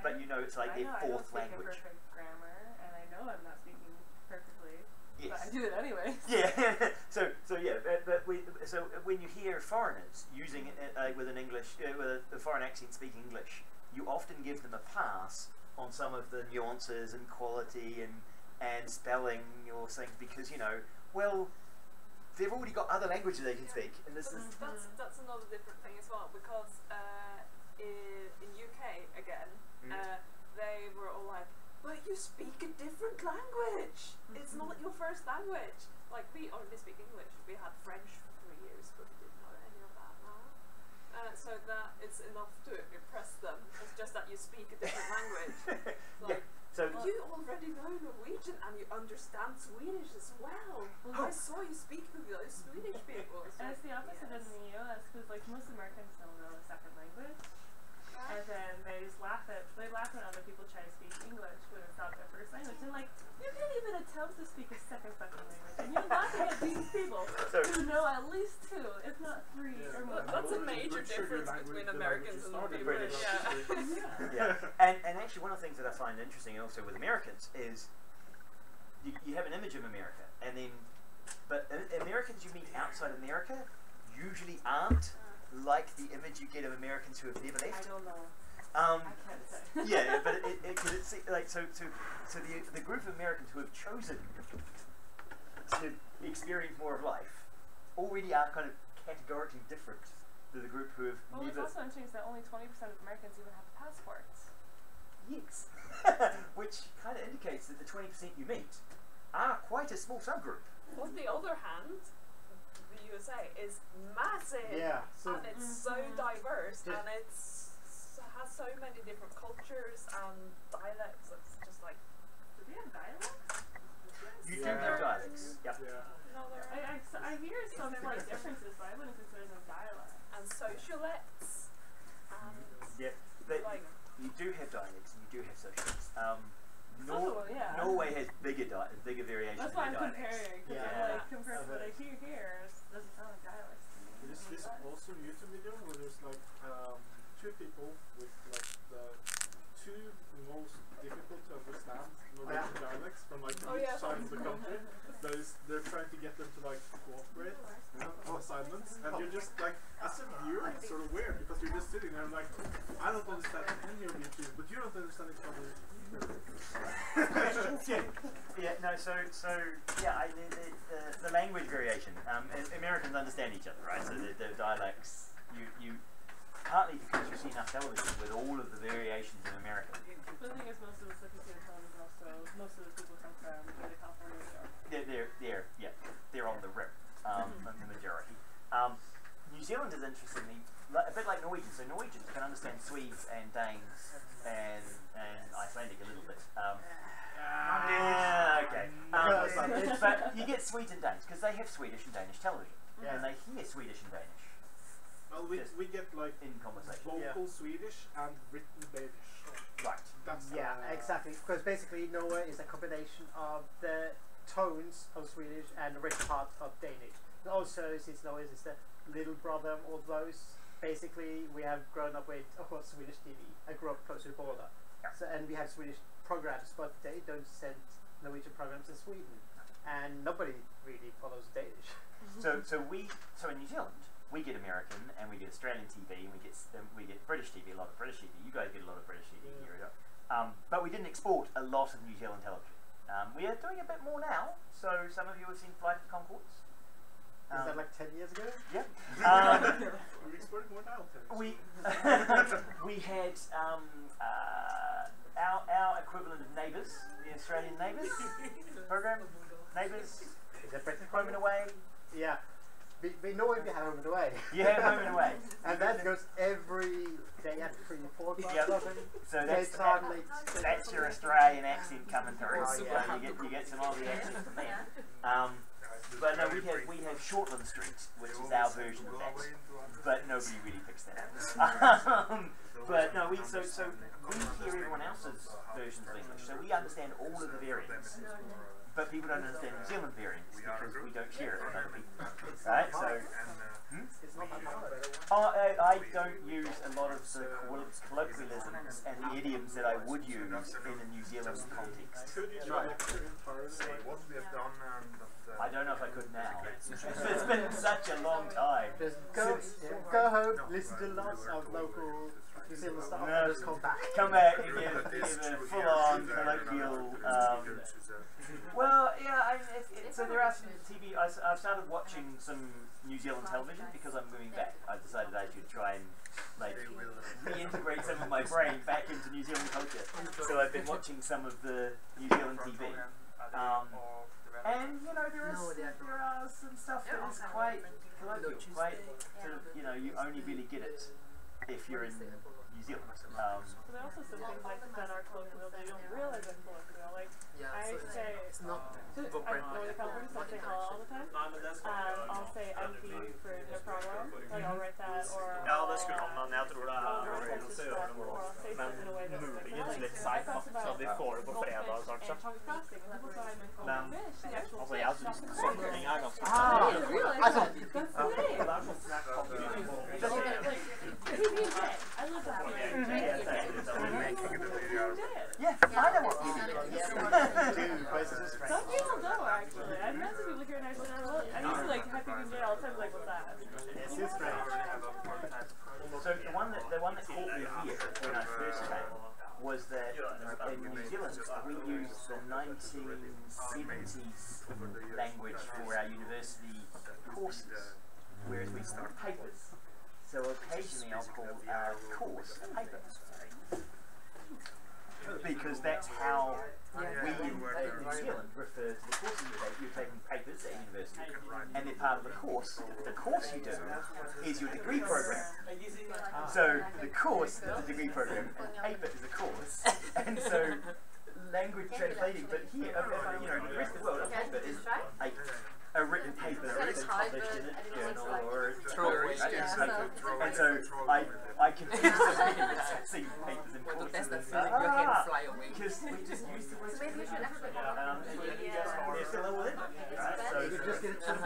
but it's like their fourth language. I don't speak a perfect grammar, and I know I'm not speaking perfectly, Yes. but I do it anyway. Yeah. so when you hear foreigners using it with an English with a foreign accent speaking English, you often give them a pass on some of the nuances and quality and spelling or things because well, they've already got other languages they can speak, and this is That's another different thing as well, because in UK again, they were all like, but you speak a different language. It's not your first language. Like, we only speak English. We had French for 3 years, but we didn't know any of that now. So that it's enough to impress them. It's just that you speak a different language. Like, So you already know Norwegian and you understand Swedish as well. I saw you speak to those Swedish people. And it's the opposite in the US, because like most Americans don't know a second language, and then they just laugh when other people try to speak English when it's not their first language. And like, you can't even attempt to speak a second fucking language, and you're laughing at these people who know at least 2, if not 3 or more. That's a major difference between Americans and the British. yeah, and actually one of the things that I find interesting also with Americans is you have an image of America, but Americans you meet outside America usually aren't like the image you get of Americans who have never left. I don't know. I can't say. Yeah, but it's like so the group of Americans who have chosen to experience more of life already are kind of categorically different to the group who have Well, never. it's also interesting that only 20% of Americans even have passports. Yes, which kind of indicates that the 20% you meet are quite a small subgroup. On the other hand, the USA is massive, Yeah. and it's so diverse, and has so many different cultures and dialects. It's just like, Do they have dialects? You do have dialects. Yep. Yeah. I hear some slight differences, but I wouldn't consider them dialects. and socialects, and Yeah. like, You do have dialects and you do have socials. Yeah. Norway has bigger variations. That's why in I'm their dialects. comparing, because Yeah. compared to what I hear here, it doesn't sound like dialects to me. There's this awesome YouTube video where there's like 2 people with like the 2 most difficult to understand Norwegian dialects from like each side of the country. They're trying to get them to like cooperate on assignments, and you're just like, as a viewer, it's sort of weird because you're just sitting there like, I don't understand any of you two, but you don't understand each other either. The language variation. Americans understand each other, right? So the dialects, you partly because you see enough television with all of the variations in America. The thing is, most of the stuff you see on television also, most of the people come from either California or They're on the rim, the majority. New Zealand is interestingly a bit like Norwegians. So Norwegians can understand Swedes and Danes and Icelandic a little bit. Okay. but you get Swedes and Danes because they have Swedish and Danish television, and they hear Swedish and Danish. Well, we get like in conversation. Vocal Swedish and written Danish. Right. That's exactly. Because basically Norway is a combination of the tones of Swedish and the written part of Danish. And also, since Norway is the little brother of all those, basically we have grown up with, of course, Swedish TV. I grew up close to the border. So, and we have Swedish programs, but they don't send Norwegian programs in Sweden. And nobody really follows Danish. So in New Zealand, we get American and we get Australian TV and we get British TV, a lot of British TV. You guys get a lot of British TV here. But we didn't export a lot of New Zealand television. We are doing a bit more now. So some of you have seen Flight of the Conchords. Is that like 10 years ago? Yeah. We're exporting more now. We had our equivalent of Neighbours, the Australian Neighbours program. Neighbours. Is that British Home and Away? Yeah. We know if you have Home and Away. You have Home and Away. And that goes every day at 3 or 4 o'clock. Yep. So that's your Australian accent coming through. You get some Aussie accent from there. But no, we have Shortland Street, which is our version of that. But nobody really picks that up. But no, we hear everyone else's versions of English, so we understand all of the variants. But people don't understand New Zealand variants because we don't share it with other people. Right? So, I don't use a lot of the colloquialisms and the idioms that I would use in a New Zealand context. What we have done I don't know if I could now. It's been such a long time. Just go home, listen to lots of local New Zealand stuff, and just come back. Come back and give a full-on colloquial. Well, yeah. So there are some TV. I've started watching some New Zealand television because I'm moving back. I decided I should try and reintegrate some of my brain back into New Zealand culture. So I've been watching some of the New Zealand TV. And there are some stuff that is quite colloquial, quite sort of, you only really get it if you're in New Zealand. But there are also some things like that are colloquial that you don't realize are colloquial. Like I say, I go to companies, so I say hello all the time. I'll say MP for no problem. Like I'll write that, or Ja, det skulle man. Jag tror det I'll say something in a way that's muligens litt seigt, så vi får det på fredag, kanskje. Men altså, jeg synes sånne ting er ganske I love that. Yeah, I know what you Some people don't actually. I've met some people here and I said, I used to like have people in jail all the time, like, what's that? It's great. So the one that caught me here when I first came was that in New Zealand we used the 1970s language for our university courses, whereas we call papers. So occasionally I'll call our course a paper. Because that's how we in New Zealand refer to the courses you take. You're taking papers at university, and they're part of the course. The course you do is your degree program. So the course is a degree program, and paper is a course. And so language translating, but here, the rest of the world, a paper is a written paper that is published in a journal or a paper. And so I confuse some papers, see papers in courses and because we just use the word. So maybe you should they're still all in it, right? So you just get it to some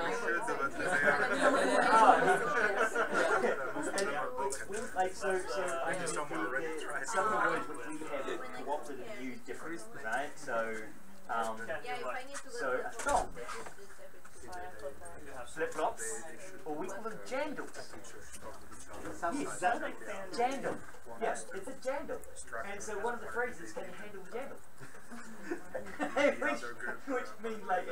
of the words which we have co-opted and used differently, right? So a thong, flip-flops, or we call them jandals. Yes, jandal. Yes, it's a jandal. And so one of the phrases, can you handle the jandal? which means like,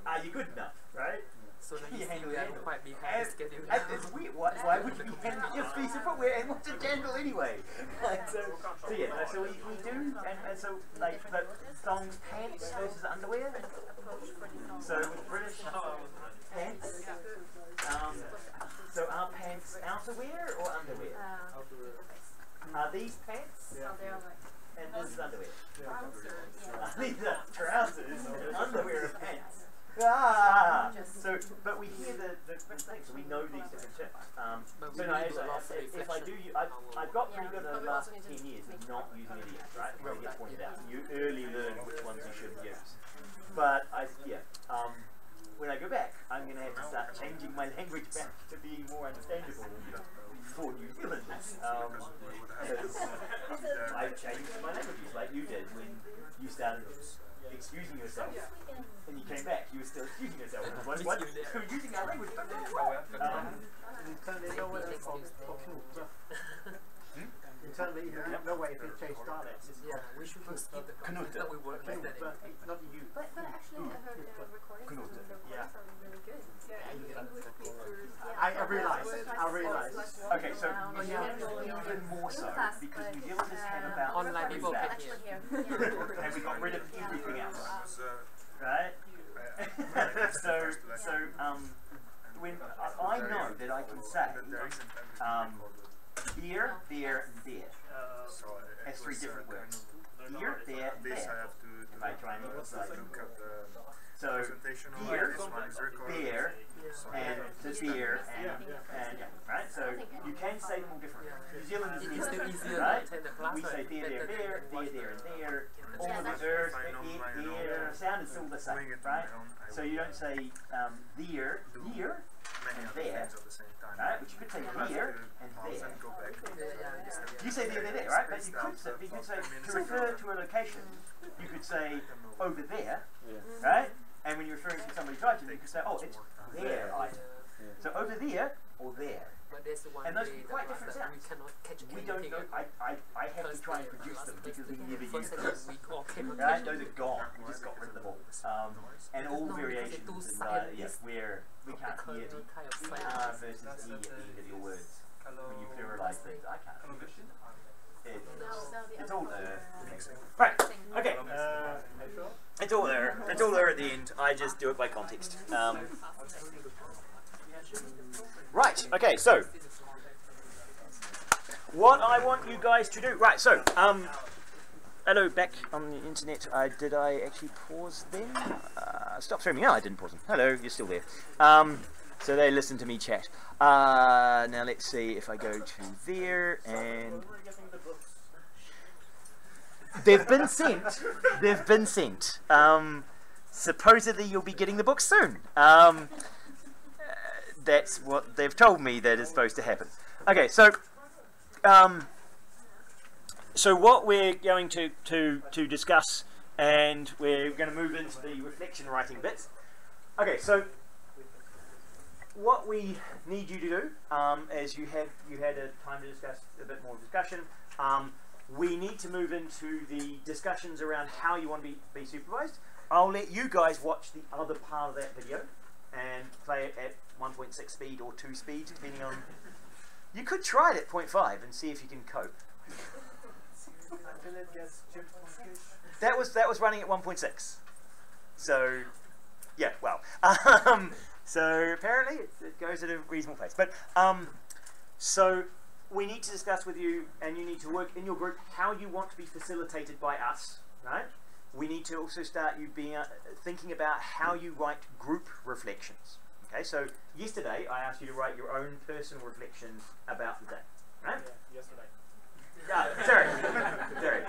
are you good enough, right? So then you handle it quite be hard to get it's weird. Why would you be handling your piece of footwear and what's a jandal anyway? so we do, and so like, but thongs, pants versus underwear. So with British pants, so are pants outerwear or underwear? Are these pants? And this is underwear. These are trousers. Underwear. got pretty good in the last 10 years of not using idioms, right? Where it gets pointed out. You early learn which ones you shouldn't use. But when I go back, I'm going to have to start changing my language back to being more understandable for New Zealanders. I've changed my languages like you did when you started excusing yourself. And you came back, you were still excusing yourself. What? You're using our language. Internally, no way if it changed dialects. We should skip the Knut. that we work like that. Not you. But actually, I heard the recordings from the voice are really good. I realised. Okay, so New Zealand even more so because New Zealanders have about Online people can that. hear. And we got rid of everything else. Right? When I know that I can say there, there, and there as 3 different words. Here, there, and there. If I try and emphasize it. So here, there, and the there, and right? So you can say them all differently. New Zealanders It's still easier right? to attend the class. We say there, there, there, there, and there. All of the verbs, there, sound is still the same, right? So you don't say there, here, and there, right? But you could say here and there. You say there, right? But you could say to refer to a location, you could say over there, right? And when you're referring to somebody's item, you could say, oh, it's their item. So over there or there. But there's one And those day are quite that different we sounds. cannot catch We don't anything. know. I have to try and produce them because we never use them. We all cannot Right? catch Those are gone. We just got rid of them all. And all variations and where we can't hear the ER versus E at the end of your words. When you pluralize things, I can't. It's all there. Right. Okay. It's all there. It's all there at the end. I just do it by context. Right. Okay. So, what I want you guys to do. Right. So, hello, back on the internet. Did I actually pause them? Stop streaming. No, I didn't pause them. Hello, you're still there. So they listen to me chat. Now let's see if I go to there and they've been sent. They've been sent. Supposedly you'll be getting the book soon. That's what they've told me that is supposed to happen. Okay, so what we're going to discuss, and we're going to move into the reflection writing bits. Okay, so what we need you to do, as you had a time to discuss a bit more discussion, we need to move into the discussions around how you want to be supervised. I'll let you guys watch the other part of that video and play it at 1.6 speed or 2 speed, depending on. You could try it at 0.5 and see if you can cope. Until it gets chipped on fish. That was running at 1.6. So yeah, well, so apparently it goes at a reasonable pace. But so we need to discuss with you, and you need to work in your group how you want to be facilitated by us, right? We need to also start you being thinking about how you write group reflections. Okay, so yesterday I asked you to write your own personal reflection about the day, right? Yeah, yesterday. Sorry.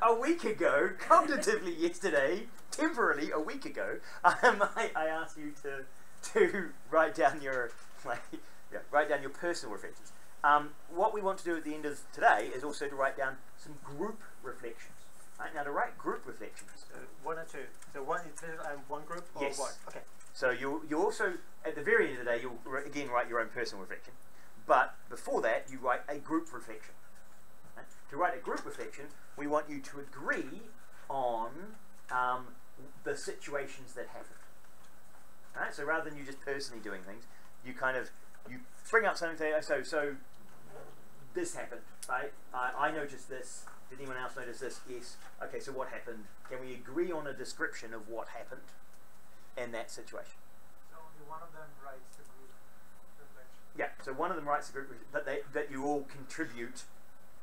A week ago, cognitively yesterday, temporarily a week ago, I asked you to write down your personal reflections. What we want to do at the end of today is also to write down some group reflections. Right? Now, to write group reflections, 1 or 2. So one group or yes. what? Okay. So you also at the very end of the day you'll again write your own personal reflection, but before that you write a group reflection. Right? To write a group reflection, we want you to agree on the situations that happened. Right? So rather than you just personally doing things, you bring up something. So this happened, right? I noticed this. Did anyone else notice this? Yes. Okay, so what happened? Can we agree on a description of what happened in that situation? So only one of them writes the group reflection. Yeah, so one of them writes the group, but that you all contribute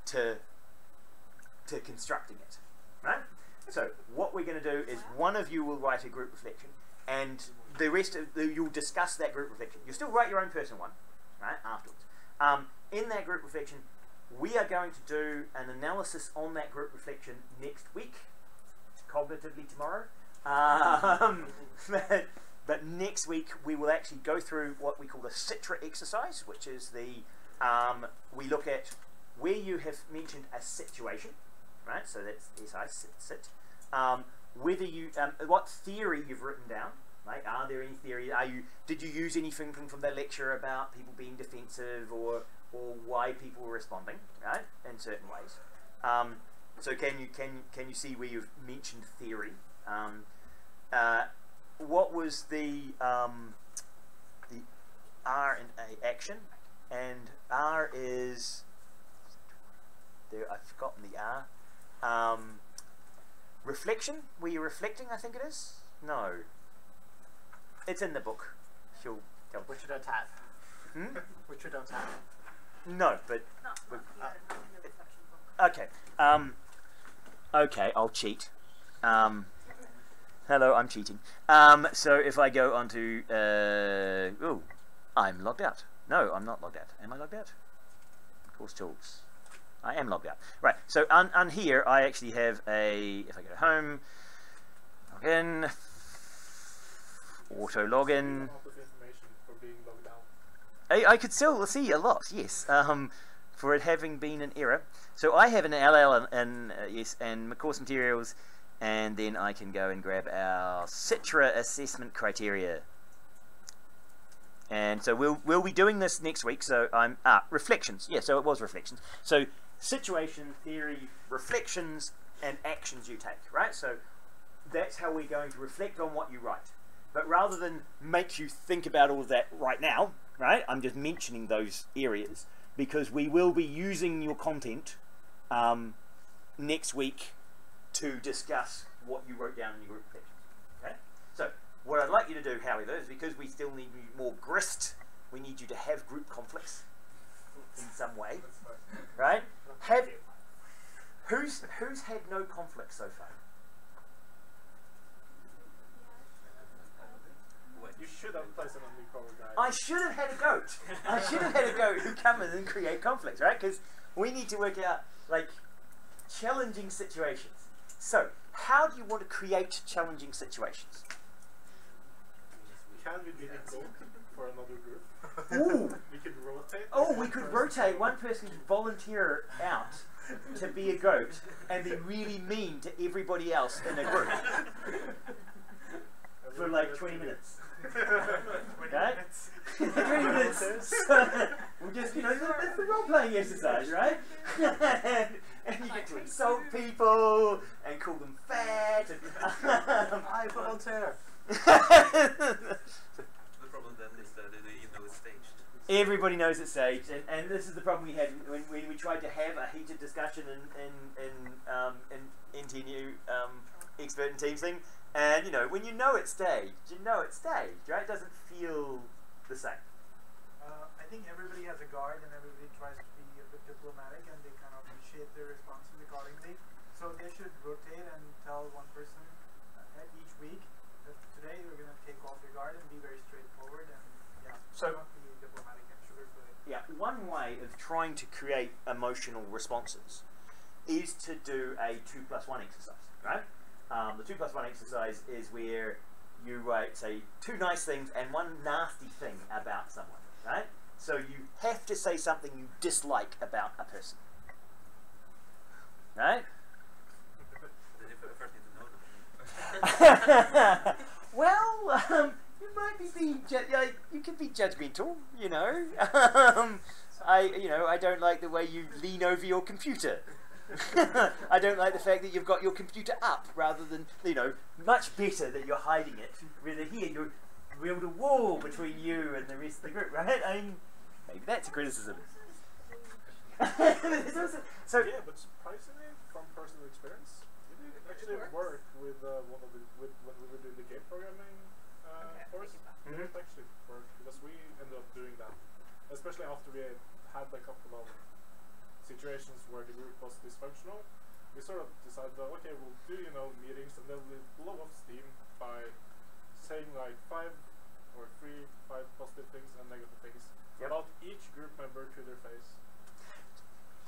to constructing it, right? So what we're going to do is one of you will write a group reflection, and the rest of you'll discuss that group reflection. You'll still write your own personal one, right, afterwards. In that group reflection, we are going to do an analysis on that group reflection next week, cognitively tomorrow. But next week we will actually go through what we call the Citra exercise, which is the we look at where you have mentioned a situation, right? So that's sit. Whether you what theory you've written down, right? Are there any theory? Did you use anything from the lecture about people being defensive or why people were responding, right? In certain ways. So can you see where you've mentioned theory? What was the R and A action? And R is there. I've forgotten the R. Reflection. Were you reflecting? I think it is. No. It's in the book. She'll tell. Which you don't have. Hmm? Which you don't have. No, but. Okay. Okay, I'll cheat. Hello, I'm cheating. So if I go onto, oh, I'm logged out. No, I'm not logged out. Am I logged out? Course tools. I am logged out. Right. So on here, I actually have a. If I go to home, log in, auto login. I could still see a lot. Yes. For it having been an error. So I have an LL and yes, and course materials. And then I can go and grab our Citra assessment criteria. And so we'll be doing this next week. So I'm reflections. Yeah, so it was reflections. So situation, theory, reflections, and actions you take, right? So that's how we're going to reflect on what you write. But rather than make you think about all of that right now, right? I'm just mentioning those areas because we will be using your content next week to discuss what you wrote down in your group reflections. Okay? So, what I'd like you to do, however, is because we still need more grist, we need you to have group conflicts in some way. Right? Who's had no conflict so far? You should have placed it on the cover guide. I should have had a goat. I should have had a goat who come in and create conflicts, right? Because we need to work out, like, challenging situations. So, how do you want to create challenging situations? Can we be a goat for another group? Ooh. We could rotate. Oh, we could rotate. One person could volunteer out to be a goat and be really mean to everybody else in a group for like 20 minutes. 20 minutes. 20 minutes. We'll just, you know, that's the role-playing exercise, right? And you get to insult people and call them fat. And I volunteer. The problem then is that you know it's staged. Everybody knows it's staged, and this is the problem we had when we tried to have a heated discussion in NTNU expert and teams thing. And you know, when you know it's staged, you know it's staged, right? It doesn't feel the same. I think everybody has a guard, and everybody tries to be a bit diplomatic, and they kind of shape their responses accordingly. So they should rotate and tell one person at each week that today we're going to take off your guard and be very straightforward and So not be diplomatic and sugarcoat it. yeah, one way of trying to create emotional responses is to do a 2+1 exercise, right? The 2+1 exercise is where you write, say, 2 nice things and 1 nasty thing about someone, right? So you have to say something you dislike about a person, right? Well, you might be you can be judgmental, you know. I don't like the way you lean over your computer. I don't like the fact that you've got your computer up rather than, you know, much better that you're hiding it. Rather here, you build a wall between you and the rest of the group, right? I mean, maybe that's a criticism. So yeah, but surprisingly, from personal experience, it actually worked with when we were doing the game programming course. It actually worked because we ended up doing that, especially after we had a couple of situations where the group was dysfunctional. We sort of decided that okay, we'll do meetings and then we'll blow off steam by saying like 5 positive things and negative things about each group member to their face.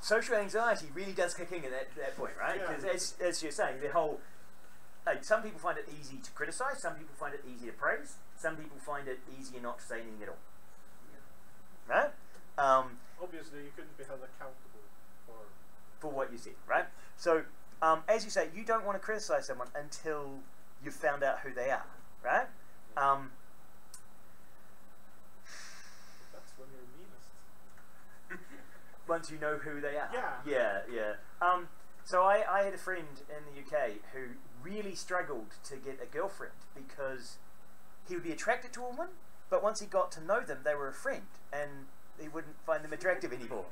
social anxiety really does kick in at that point, right? Yeah. Because as you're saying, the whole, like, some people find it easy to criticize, some people find it easy to praise, some people find it easier not to say anything at all. Right? Obviously, you couldn't be held accountable for what you said, right? So, as you say, you don't want to criticize someone until you've found out who they are, right? That's when you're meanest. Once you know who they are. Yeah. So I had a friend in the UK who really struggled to get a girlfriend because he would be attracted to a woman, but once he got to know them, they were a friend, and he wouldn't find them attractive anymore.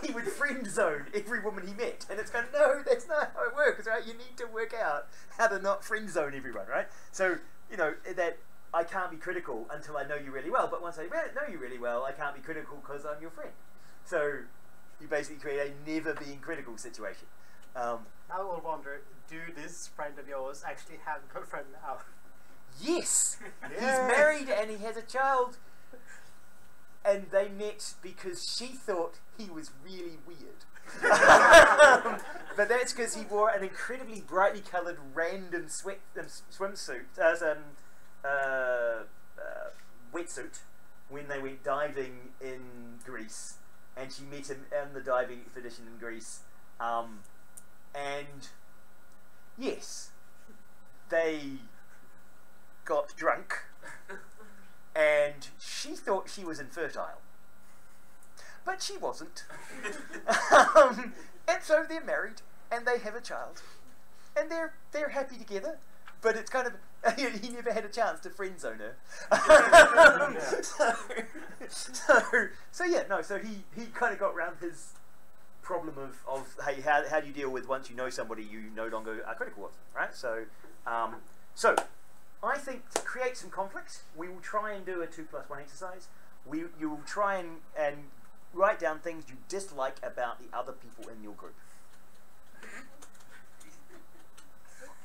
He would friend zone every woman he met, and it's kind of, no, that's not how it works, right? You need to work out how to not friend zone everyone, right? So, you know, that I can't be critical until I know you really well, but once I know you really well, I can't be critical because I'm your friend. So you basically create a never being critical situation. I will wonder, do this friend of yours actually have a girlfriend now? Yes! Yeah. He's married and he has a child, and they met because she thought he was really weird. But that's because he wore an incredibly brightly coloured random swimsuit, wetsuit, when they went diving in Greece, and she met him on the diving expedition in Greece, and yes, they got drunk, and she thought she was infertile, but she wasn't. And so they're married, and they have a child, and they're happy together. But it's kind of, he never had a chance to friend zone her. So yeah, no. So he kind of got around his problem of hey, how do you deal with once you know somebody you no longer are critical of, right? So so I think to create some conflicts, we will try and do a 2+1 exercise. You will try and write down things you dislike about the other people in your group.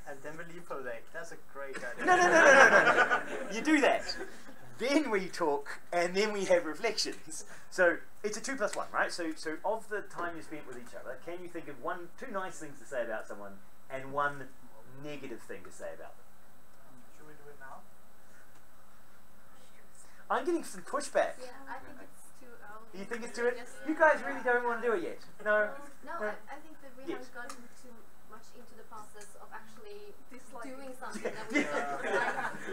And then we leave for the day. That's a great idea. No. You do that. Then we talk, and then we have reflections. So it's a 2+1, right? So of the time you spent with each other, can you think of two nice things to say about someone and one negative thing to say about them? Should we do it now? I'm getting some pushback. Yeah, I think it's too early. You think it's too early? You guys really don't want to do it yet? No? No, I think that we haven't gotten too much into the process of actually doing something that we don't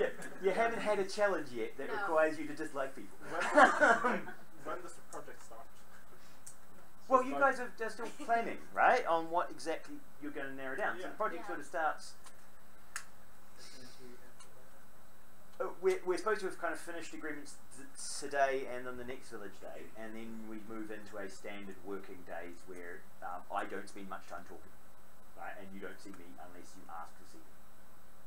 like. You haven't had a challenge yet that requires you to dislike people. When does the project start? Well, you guys are still planning, right, on what exactly you're going to narrow down. So the project sort of starts. We're supposed to have kind of finished agreements today and on the next village day, and then we move into a standard working days where I don't spend much time talking, right, and you don't see me unless you ask to see me,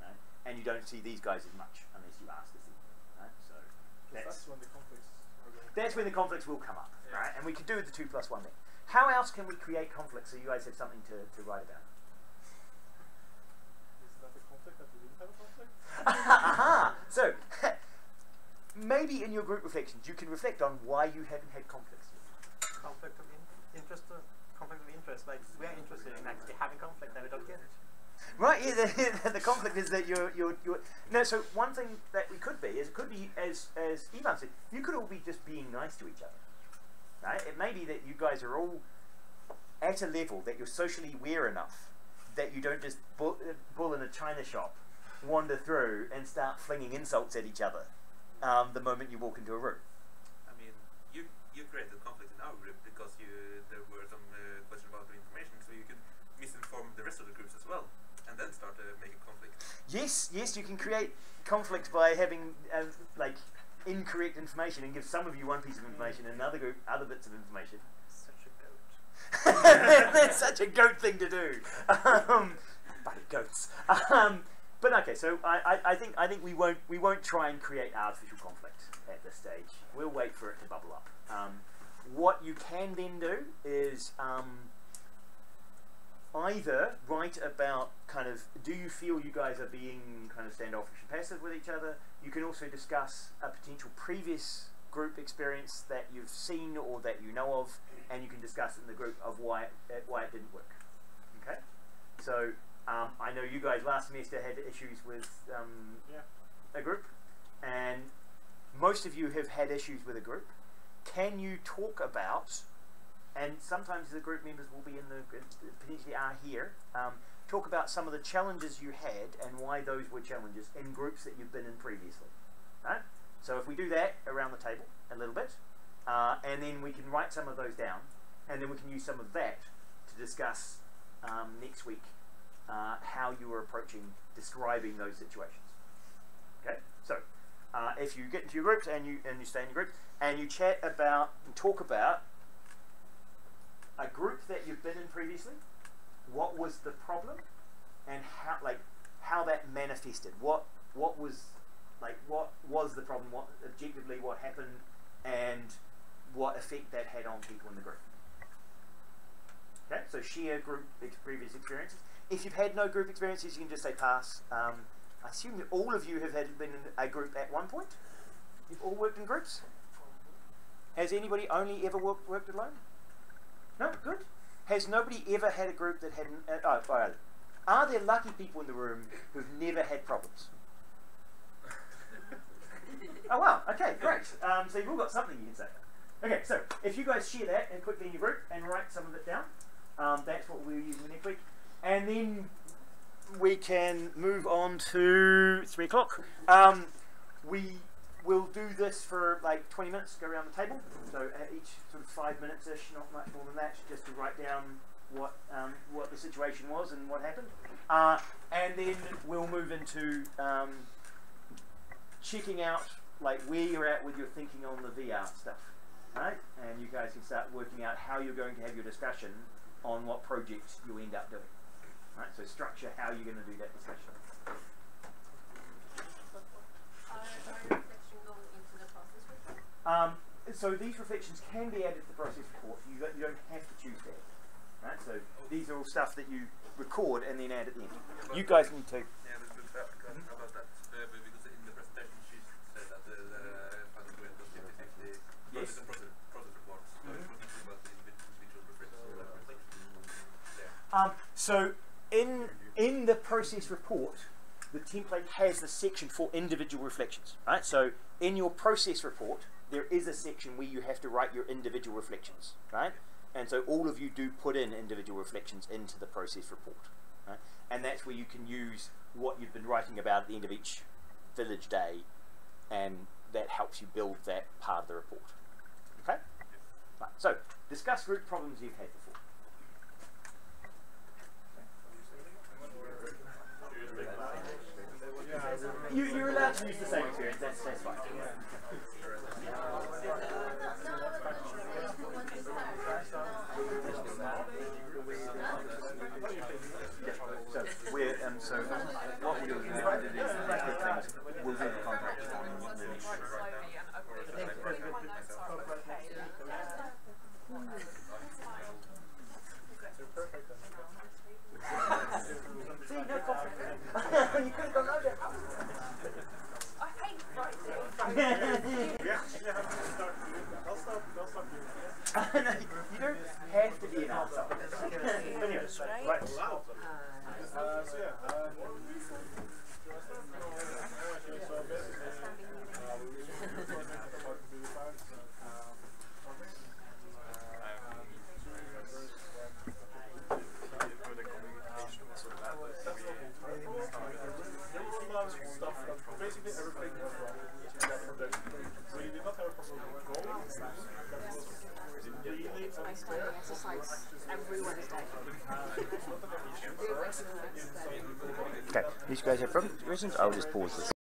right, and you don't see these guys as much unless you ask to see me, right. So that's when the conflicts are going. That's when the conflicts will come up, right, and we can do the 2+1 thing. How else can we create conflicts so you guys have something to write about? Isn't that a conflict that we didn't have a conflict? Aha! So, maybe in your group reflections you can reflect on why you haven't had conflicts yet. Conflict of interest. Like, we're interested in actually having conflict and we don't get it. Right, yeah, the conflict is that you're no, so one thing that we could be is, it could be, as Ivan said, you could all be just being nice to each other. Right? It may be that you guys are all at a level that you're socially aware enough that you don't just bull in a china shop, wander through and start flinging insults at each other the moment you walk into a room. I mean, you created conflict in our group because there were some questions about the information, so you could misinform the rest of the groups as well, and then start making conflict. Yes, you can create conflict by having like incorrect information and give some of you one piece of information and another group other bits of information. Such a goat. That's such a goat thing to do. Bloody goats. But okay, so I think we won't try and create artificial conflict at this stage. We'll wait for it to bubble up. What you can then do is either write about kind of, do you feel you guys are being kind of standoffish and passive with each other? You can also discuss a potential previous group experience that you've seen or that you know of, and you can discuss in the group of why it didn't work. Okay, so I know you guys last semester had issues with a group, and most of you have had issues with a group. Can you talk about, and sometimes the group members will be in the, potentially are here, talk about some of the challenges you had and why those were challenges in groups that you've been in previously. Right? So if we do that around the table a little bit, and then we can write some of those down, and then we can use some of that to discuss next week how you are approaching describing those situations. Okay, so if you get into your groups and you stay in your groups and you chat about and talk about a group that you've been in previously, what was the problem and how that manifested, what was the problem, what objectively what happened, and what effect that had on people in the group. Okay, so share group previous experiences. If you've had no group experiences, you can just say pass. I assume that all of you have been in a group at one point. You've all worked in groups. Has anybody only ever worked alone? No? Good. Has nobody ever had a group that hadn't... are there lucky people in the room who've never had problems? Oh wow, okay, great. So you've all got something you can say. Okay, so if you guys share that and quickly in your group and write some of it down, that's what we're using next week. And then we can move on to 3 o'clock. We will do this for like 20 minutes, go around the table. So each sort of 5 minutes-ish, not much more than that, just to write down what the situation was and what happened. And then we'll move into checking out like where you're at with your thinking on the VR stuff, right? And you guys can start working out how you're going to have your discussion on what projects you end up doing. Right, so structure how you're going to do that discussion. Are reflections going into the process report? So these reflections can be added to the process report. You don't have to choose that. Right? So these are all stuff that you record and then add at the end. You guys need to. Yeah, about that. Because in the presentation she said that the final grade was 50/50 Yes. process reports. So it wasn't about the individual reflections. So in the process report, the template has the section for individual reflections. Right? So in your process report, there is a section where you have to write your individual reflections. Right? And so all of you do put in individual reflections into the process report. Right? And that's where you can use what you've been writing about at the end of each village day, and that helps you build that part of the report. Okay? Right. So discuss group problems you've had before. You're allowed to use the same experience, that's fine. So what we'll do is we'll do the contract See, no coffee. You could have gone over. I hate writing. We actually have to start doing that. I'll start doing that. No, you don't have to be an arsehole. But anyway, right. So yeah, basically everything was wrong in that project. We did not have a problem with goals. That was really unfair. Every Wednesday. Okay, these guys have problems, reasons? I'll just pause this.